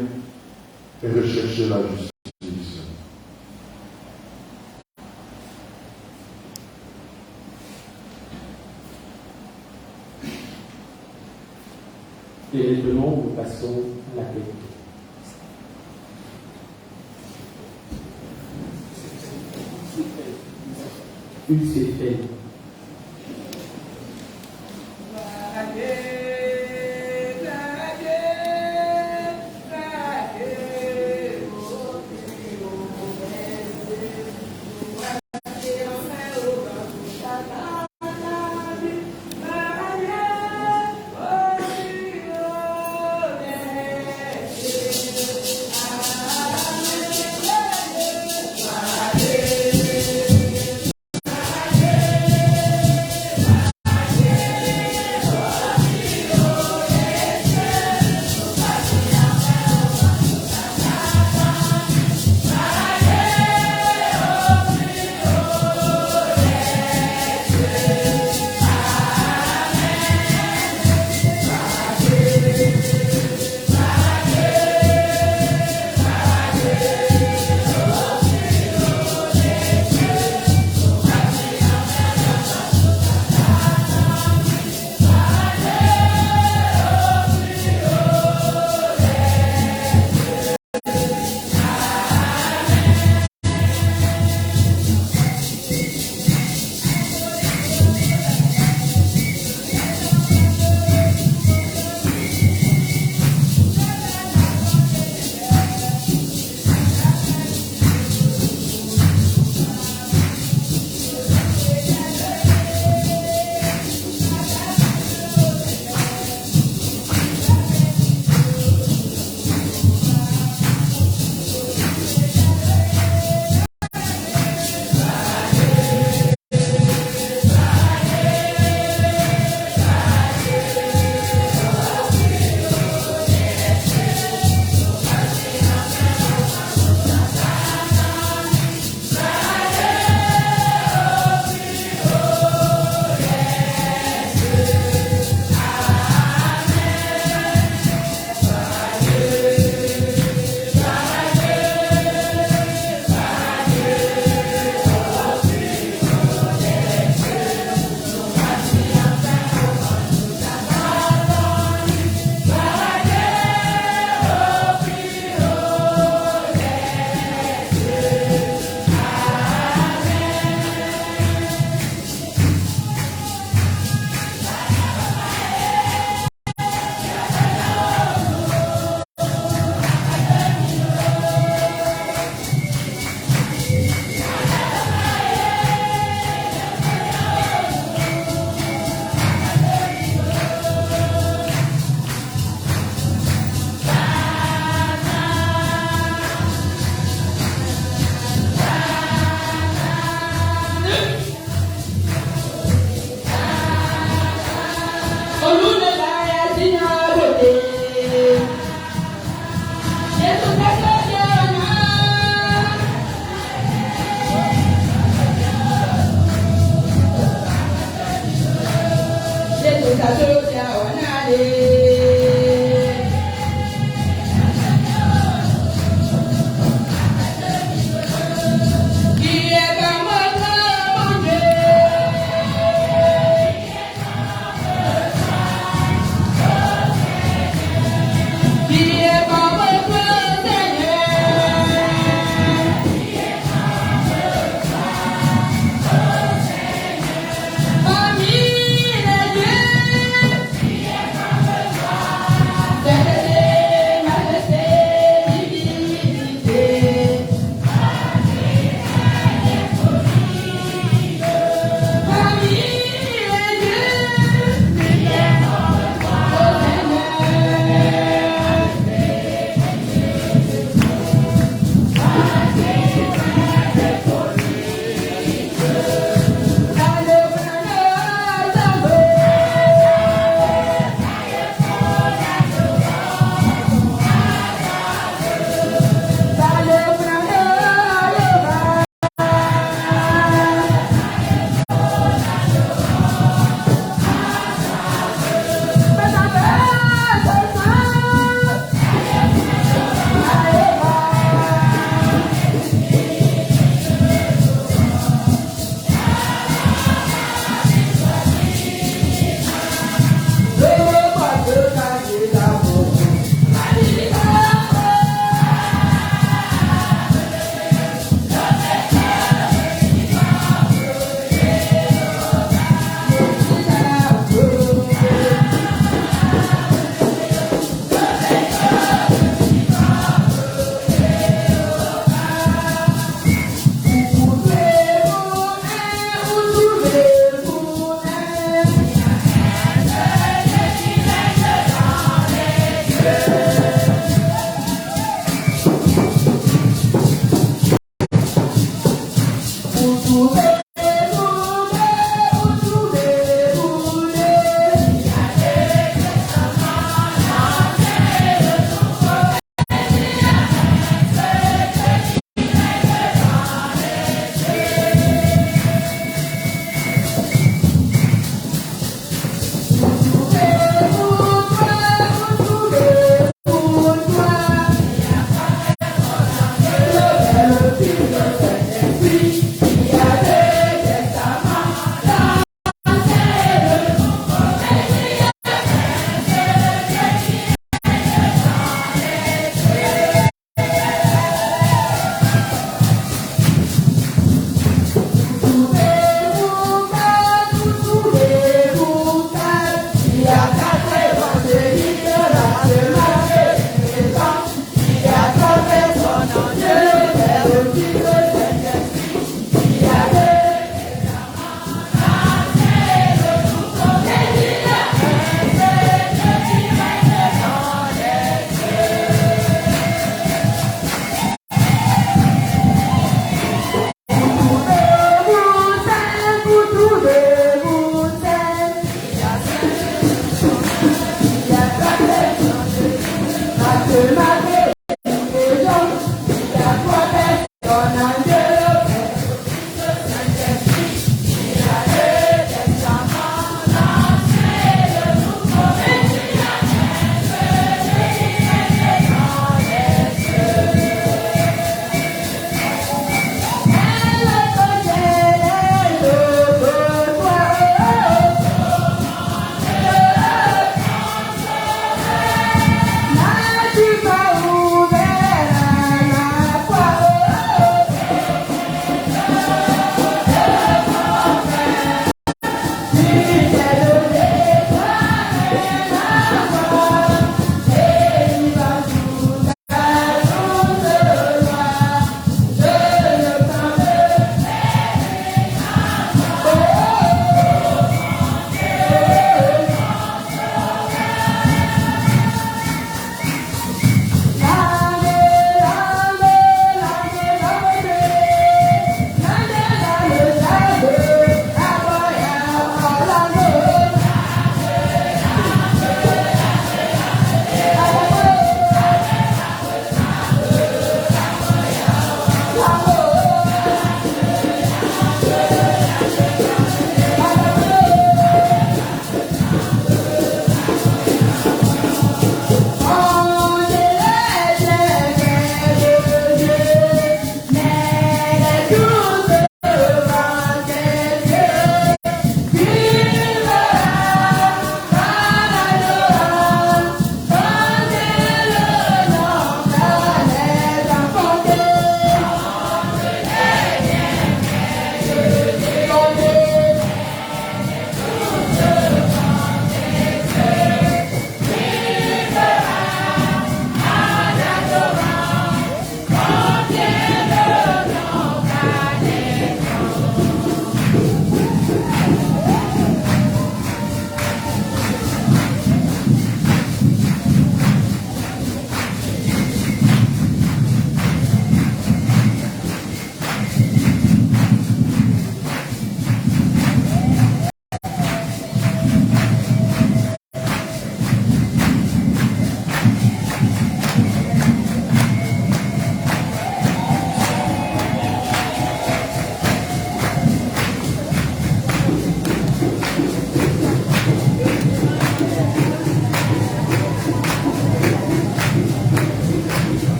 et rechercher la justice. Et maintenant, nous passons à la question. Une s'est faite. Famille, Dieu.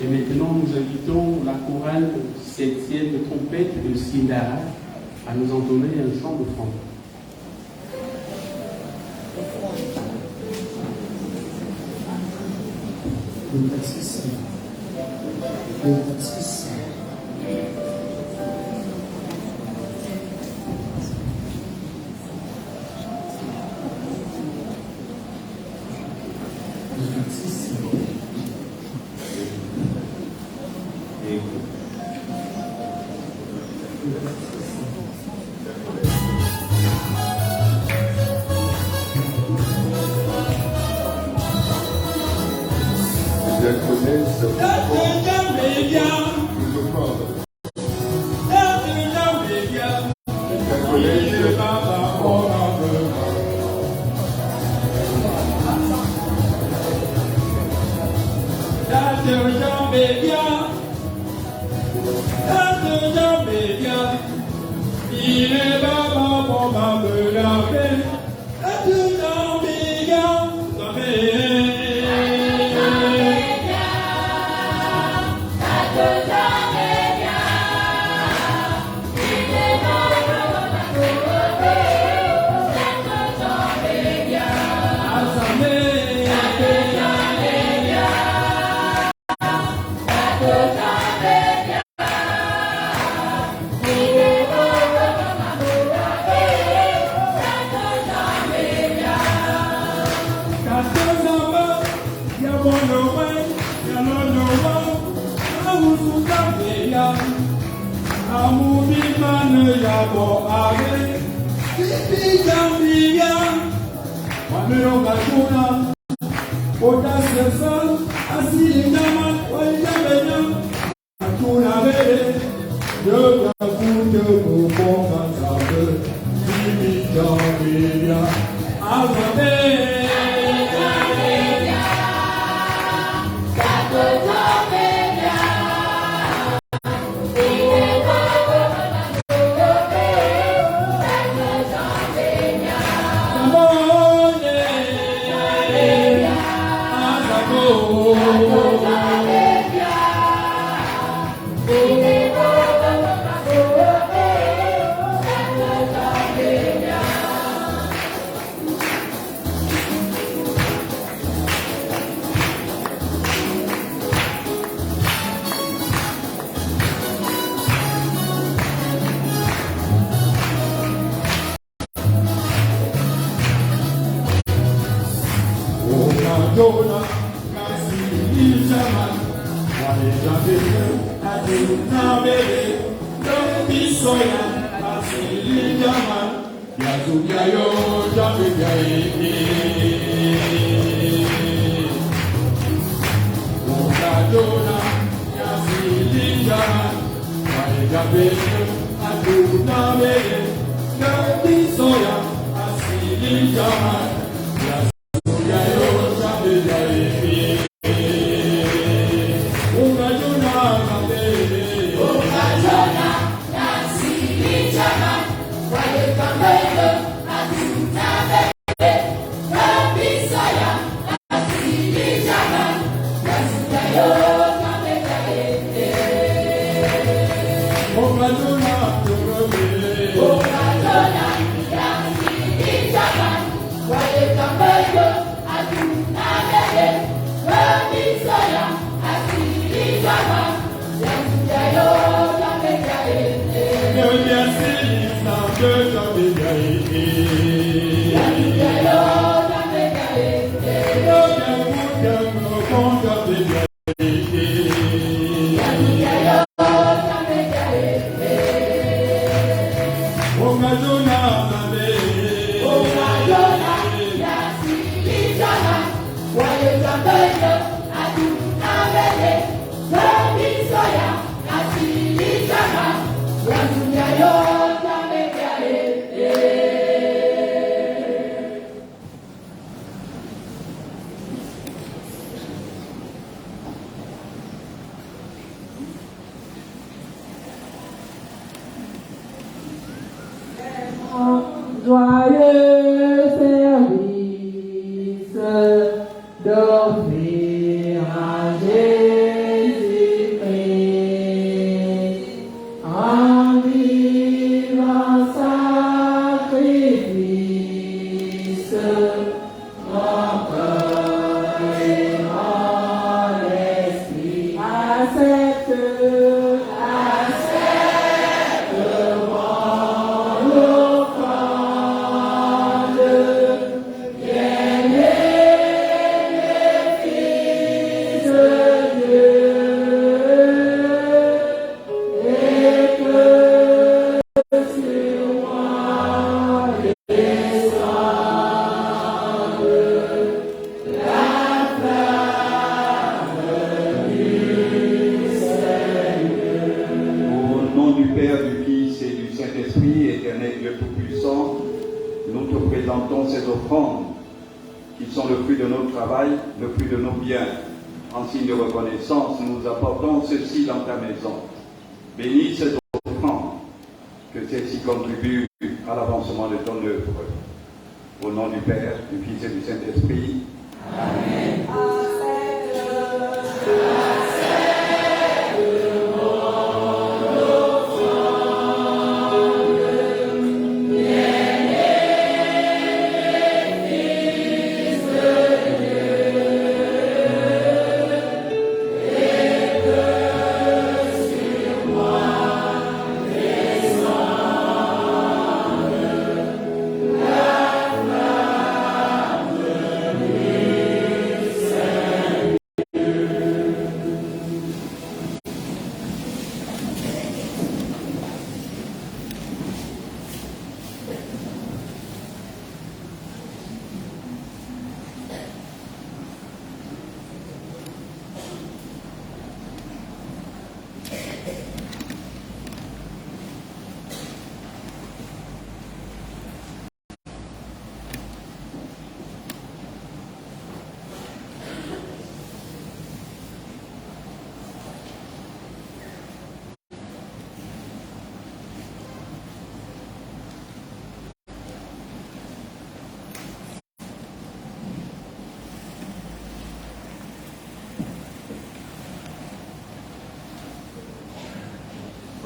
Et maintenant, nous invitons la chorale 7e trompette de Sindara à nous entonner un chant de France. Oh Joyeux service d'offrir à Jésus-Christ en vivant sacrifice, mon corps et mon esprit. Accepte mon offrande, bien-aimé Fils de Dieu, et que sur moi descende la flamme du Seigneur. Au nom du Père, du Fils et du Saint-Esprit, éternel Dieu Tout-Puissant, nous te présentons ces offrandes qui sont le fruit de notre travail, le fruit de nos biens. En signe de reconnaissance, nous apportons ceci dans ta maison. Bénis ces offrandes, que celles-ci contribuent à l'avancement de ton œuvre. Au nom du Père, du Fils et du Saint-Esprit.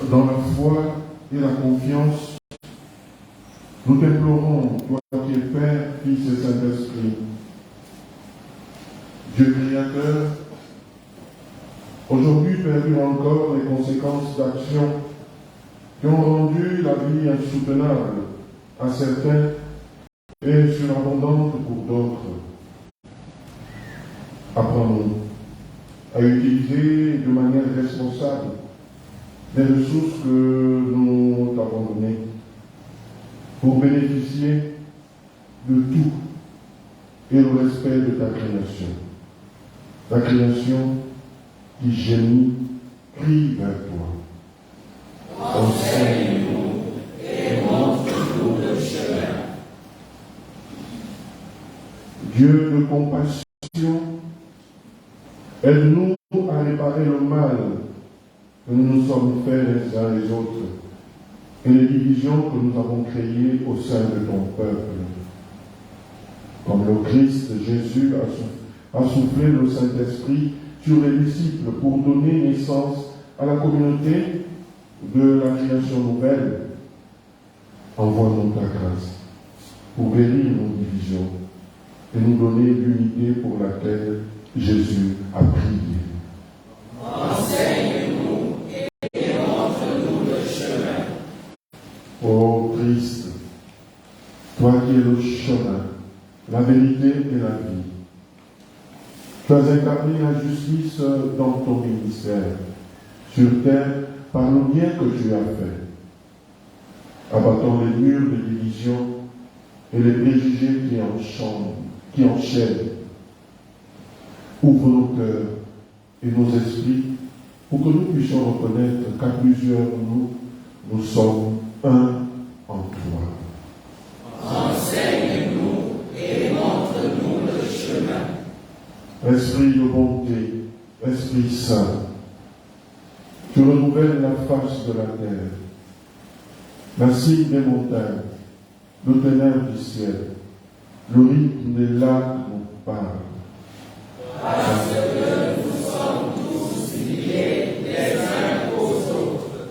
dans la foi et la confiance, nous t'implorons, toi qui es Père, Fils et Saint-Esprit, Dieu créateur, aujourd'hui perdure encore les conséquences d'actions qui ont rendu la vie insoutenable à certains et surabondante pour d'autres. Apprends-nous à utiliser de manière responsable les ressources que nous t'avons données pour bénéficier de tout et le respect de ta création. La création qui gémit, crie vers toi. Enseigne-nous et montre-nous le chemin. Dieu de compassion, aide-nous à réparer le mal que nous nous sommes faits les uns les autres et les divisions que nous avons créées au sein de ton peuple. Comme le Christ Jésus a soufflé le Saint-Esprit sur les disciples pour donner naissance à la communauté de la création nouvelle, envoie-nous ta grâce pour guérir nos divisions et nous donner l'unité pour laquelle Jésus a prié. Enseigne-nous et montre-nous le chemin. Ô Christ, toi qui es le chemin, la vérité et la vie, tu as incarné la justice dans ton ministère, sur terre, par le bien que tu as fait, abattant les murs de division et les préjugés qui enchaînent. Ouvre nos cœurs et nos esprits pour que nous puissions reconnaître qu'à plusieurs nous sommes un en toi. Enseigne-nous et montre-nous le chemin. Esprit de bonté, Esprit Saint, tu renouvelles la face de la terre, la cime des montagnes, le ténèbre du ciel, le rythme des lacs nous parle. Parce que nous sommes tous liés les uns aux autres.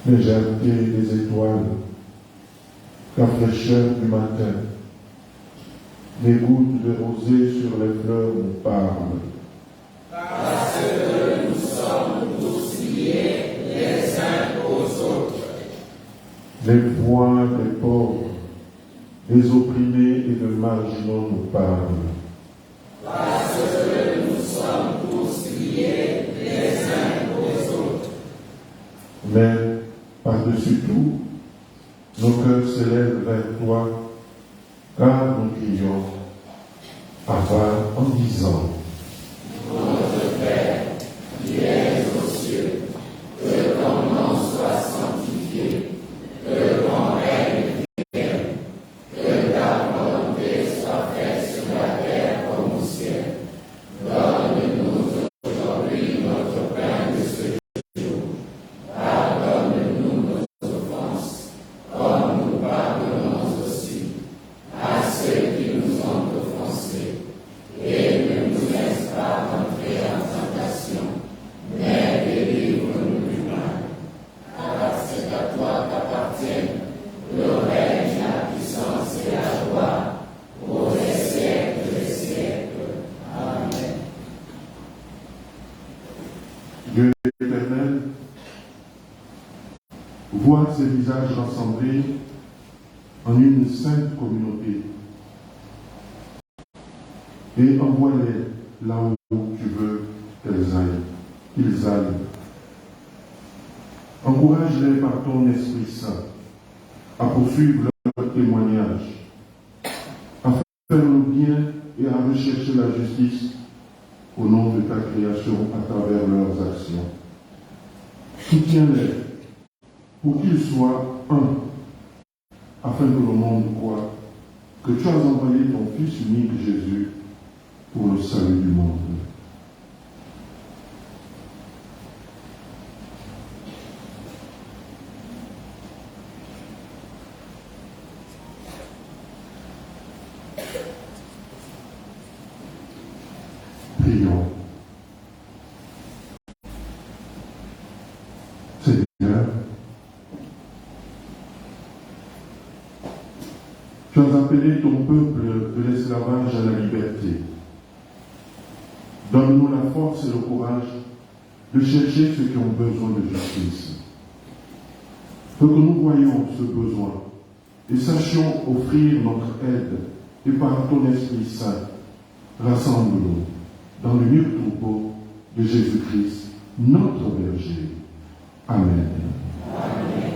Légèreté des étoiles, la fraîcheur du matin, les gouttes de rosée sur les fleurs nous parlent. Parce que nous sommes tous liés les uns aux autres. Les voix des pauvres, des opprimés et de marginaux nous parlent. Parce que nous sommes tous liés les uns aux autres. Mais, par-dessus tout, nos cœurs s'élèvent vers toi, car nous crions, Abba, en disant, Notre Père, qui es aux cieux, que ton nom soit sanctifié, que ton règne vienne, que ta volonté soit faite sur la terre comme au ciel. Donne-nous aujourd'hui notre pain de ce jour. Pardonne-nous nos offenses, comme nous pardonnons aussi à ceux qui nous ont offensés. Et ne nous laisse pas entrer en tentation, mais délivre-nous du mal. Car c'est à toi qu'appartiennent le règne, la puissance et la gloire, pour les siècles des siècles. Amen. Dieu éternel, vois ces visages rassemblés en une sainte communauté et envoie-les là où tu veux qu'ils aillent. Encourage-les par ton Esprit Saint à poursuivre leur témoignage, à faire le bien et à rechercher la justice au nom de ta création à travers leurs actions. Soutiens-les pour qu'ils soient un, afin que le monde croit que tu as envoyé ton Fils unique Jésus pour le salut du monde. Prions. Tu as appelé ton peuple de l'esclavage à la liberté. Donne-nous la force et le courage de chercher ceux qui ont besoin de justice. Pour que nous voyions ce besoin et sachions offrir notre aide et par ton Esprit Saint, rassemble-nous dans le lieu troupeau de Jésus-Christ, notre berger. Amen. Amen.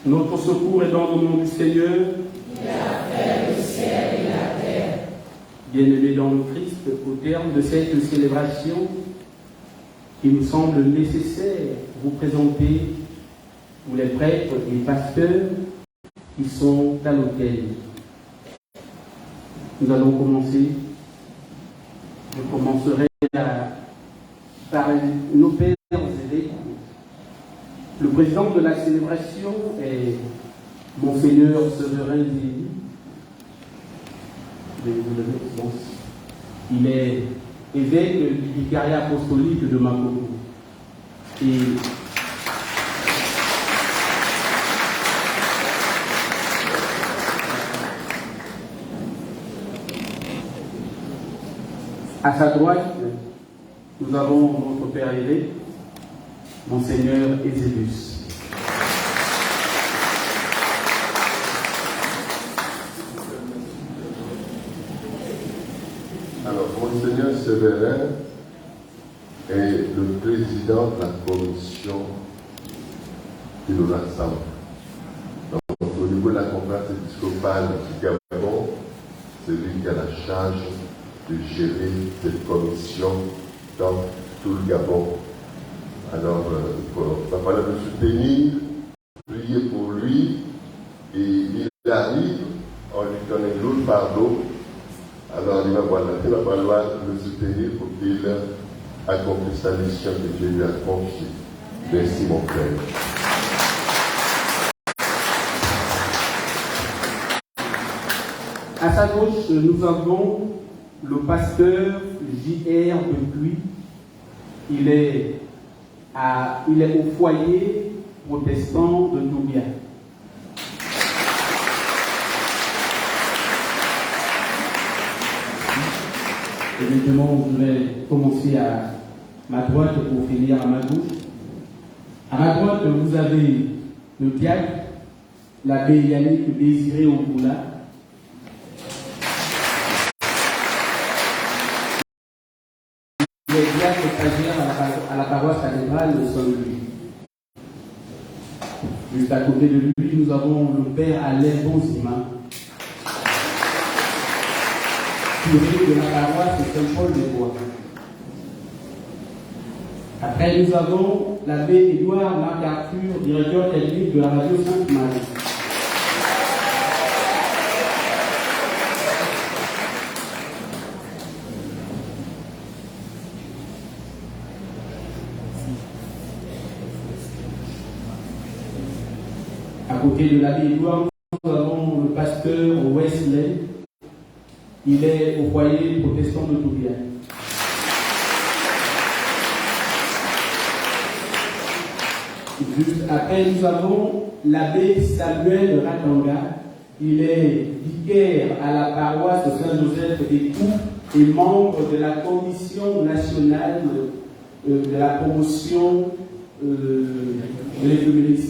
Notre secours est dans le nom du Seigneur, qui a fait le ciel et la terre. bien-aimés dans le Christ, au terme de cette célébration, il nous semble nécessaire vous présenter, vous les prêtres et pasteurs qui sont à l'autel. Nous allons commencer. Je commencerai par nos pères évêques. Le président de la célébration est Monseigneur Séverin Zélie. Il est évêque du vicariat apostolique de Makoto. Et à sa droite, nous avons notre père évêque, Monseigneur Eusebus. Alors, Monseigneur Séverin est le président de la commission qui nous rassemble. Donc, au niveau de la conférence épiscopale du Gabon, c'est lui qui a la charge de gérer cette commission dans tout le Gabon. Alors, il va falloir le soutenir, prier pour lui, et il arrive, on lui donne un lourd fardeau. Alors, il va falloir le soutenir pour qu'il accomplisse sa mission que Dieu lui a confiée. Merci, mon frère. À sa gauche, nous avons le pasteur J.R. Depuy. Il est au foyer protestant de Toubia. Évidemment, je vais commencer à ma droite pour finir à ma gauche. À ma droite, vous avez le diacre, l'abbé Yannick Désiré Okoula. Les diacres stagiaires à la paroisse cathédrale de Saint-Louis. Juste à côté de lui, nous avons le père Alain Bonzima, curé de la paroisse de Saint-Paul-des-Bois. Après, nous avons l'abbé Édouard Marc-Arthur, directeur technique de la radio Sainte-Marie. À côté de l'abbé Édouard, nous avons le pasteur Wesley. Il est au foyer protestant de Toubia. Juste après, nous avons l'abbé Samuel Ratanga. Il est vicaire à la paroisse Saint-Joseph des Coux et membre de la commission nationale de la promotion de l'écuménisme.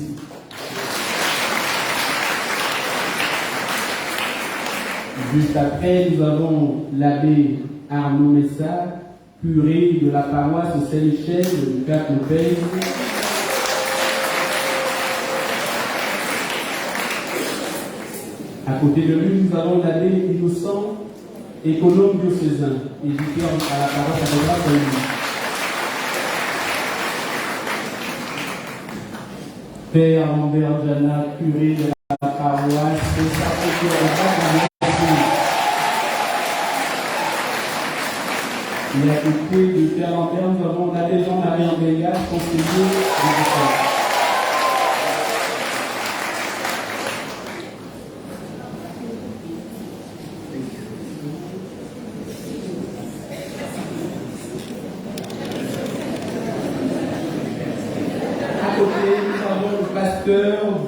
Juste après, nous avons l'abbé Arnaud Messa, curé de la paroisse Saint-Michel du Cap-Lopez. À côté de lui, nous avons l'abbé Innocent, économe diocésain, et vicaire à la paroisse cathédrale de Père Lambert Jana, curé de la paroisse, et à côté de Père Lambert, nous avons l'abbé Jean-Marie Ambégas, conseiller de l'État.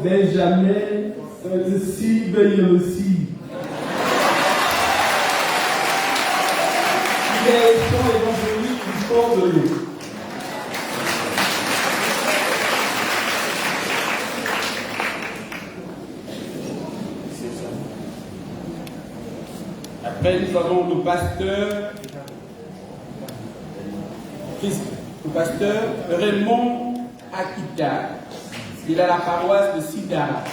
Benjamin Silveille aussi. Il est étant évangélique du port de l'eau. Après, nous avons le pasteur Raymond Akita. Il a la paroisse de Sidara.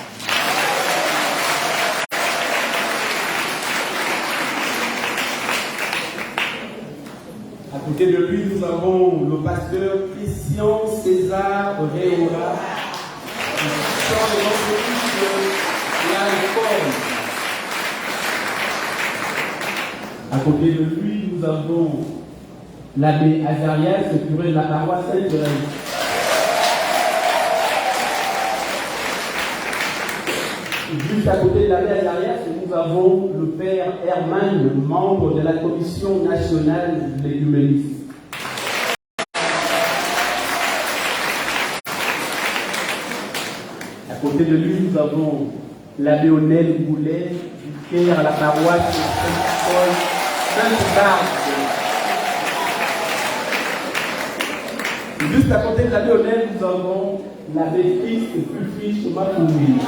À côté de lui, nous avons le pasteur Christian César Réora, pasteur évangélique de la Réforme. À côté de lui, nous avons l'abbé Azarias, le curé de la paroisse Sainte-Thérèse. Juste à côté de l'abbé Azarias, nous avons le père Herman, membre de la commission nationale de l'écuménisme. À côté de lui, nous avons l'abbé Onel Goulet, vicaire à la paroisse Saint-Paul, Sainte-Barbe. Juste à côté de l'abbé Onel, nous avons l'abbé Christ Pufis Makoui.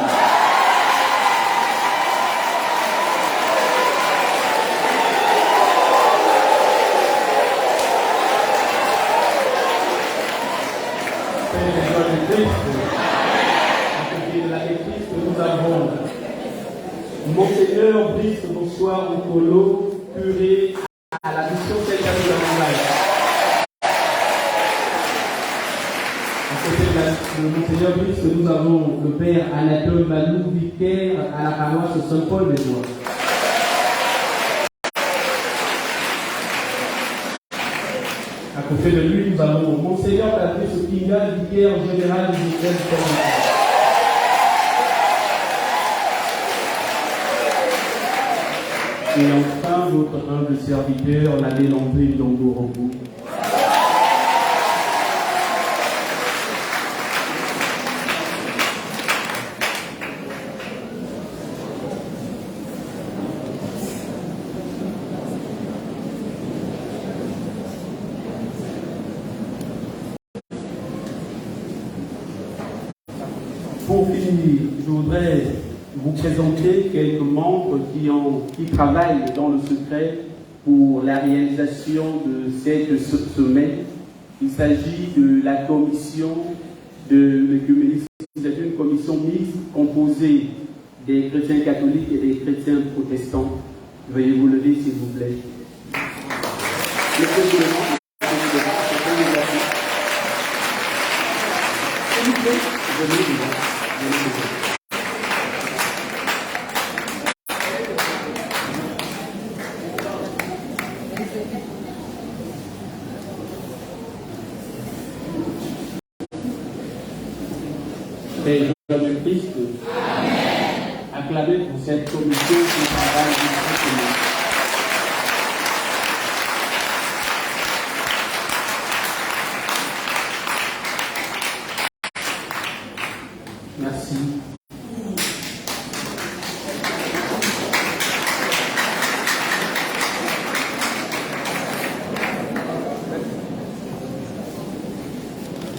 À côté de l'abbé Christ, nous avons Monseigneur Brice Bonsoir Okolo, curé à la mission Sainte-Anne de la Montagne. À côté de Monseigneur Brice, nous avons le père Anatole Malou, vicaire à la paroisse Saint-Paul-des-Bois. À côté de lui, nous avons Monseigneur Patrice Kinga, vicaire général du ministère du Comité. Et enfin, votre humble serviteur, l'abbé Landry Dongorogo. Pour finir, je voudrais vous présenter quelques membres qui travaillent dans le secret pour la réalisation de cette semaine. Il s'agit de la commission de l'écuménisme. Il s'agit d'une commission mixte composée des chrétiens catholiques et des chrétiens protestants. Veuillez vous lever, s'il vous plaît. Père Jésus-Christ, acclamez pour cette commission qui travaille difficilement. Merci.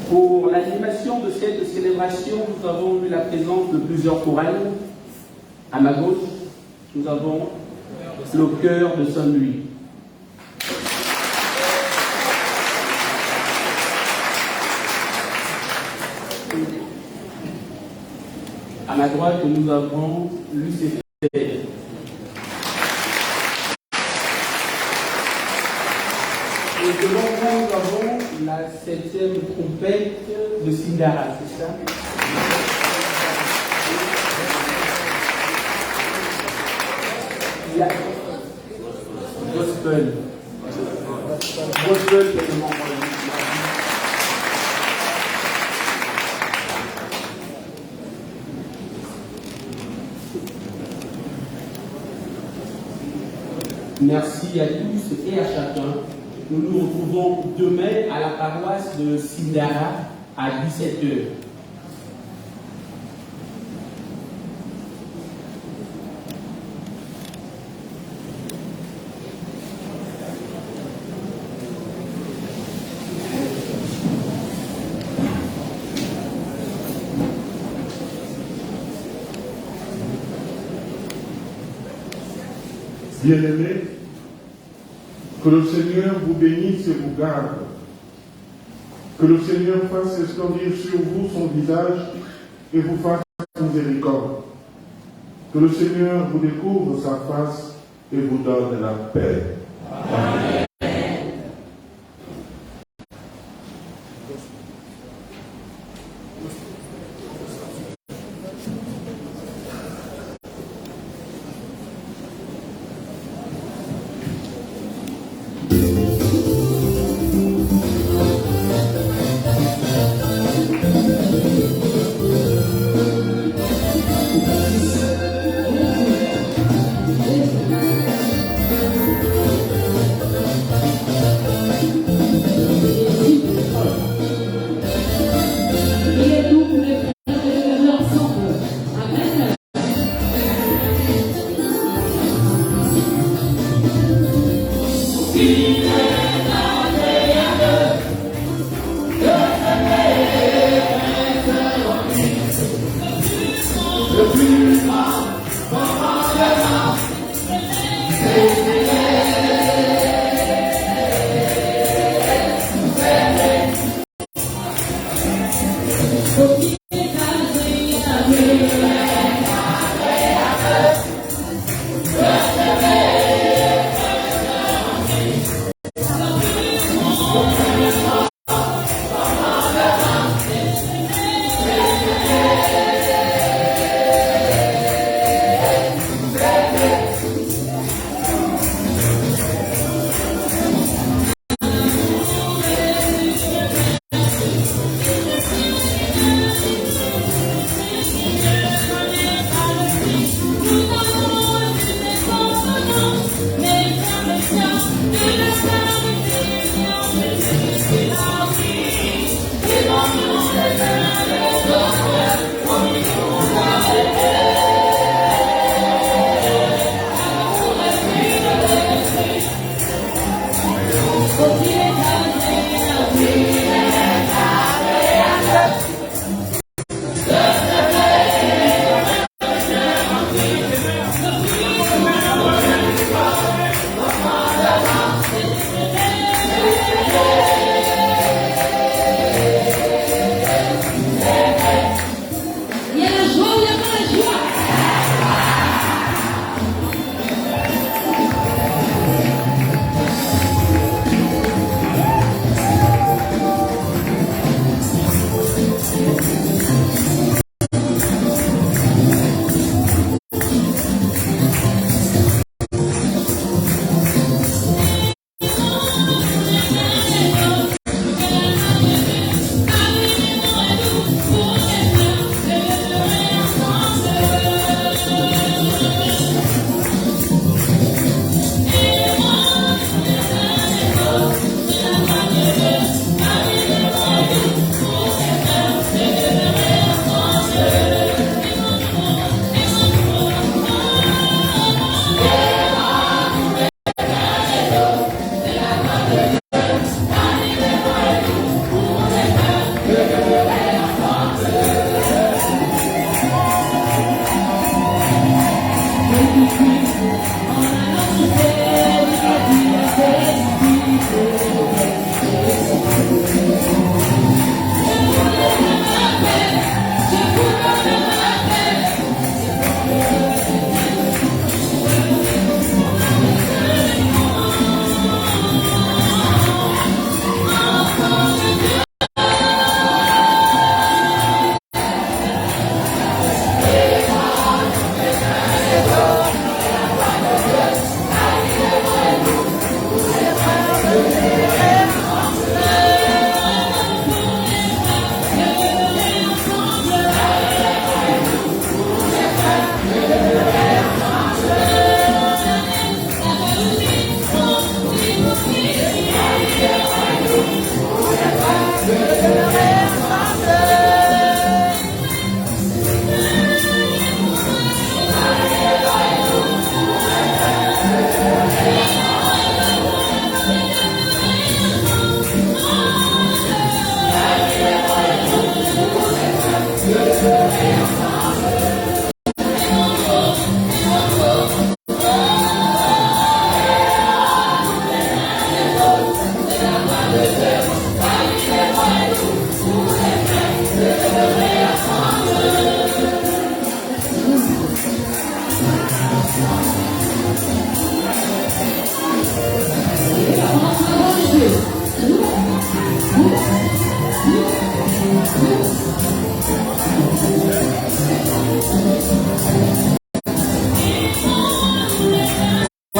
Pour l'animation de cette célébration, nous avons eu la présence de plusieurs chorales. À ma gauche, nous avons le chœur de Saint-Louis. À ma droite, nous avons Lucifer. Et devant nous, nous avons la 7e trompette de Sindara, c'est ça? Gospel. Gospel, tellement. Merci à tous et à chacun. Nous nous retrouvons demain à la paroisse de Sindara à 17h. Bien-aimés, que le Seigneur vous bénisse et vous garde. Que le Seigneur fasse resplendir sur vous son visage et vous fasse miséricorde. Que le Seigneur vous découvre sa face et vous donne la paix. Amen.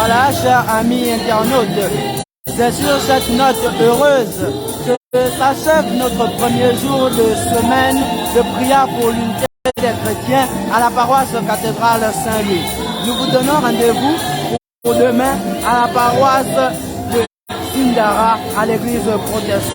Voilà, chers amis internautes, c'est sur cette note heureuse que s'achève notre premier jour de semaine de prière pour l'unité des chrétiens à la paroisse cathédrale Saint-Louis. Nous vous donnons rendez-vous pour demain à la paroisse de Sindara à l'église protestante.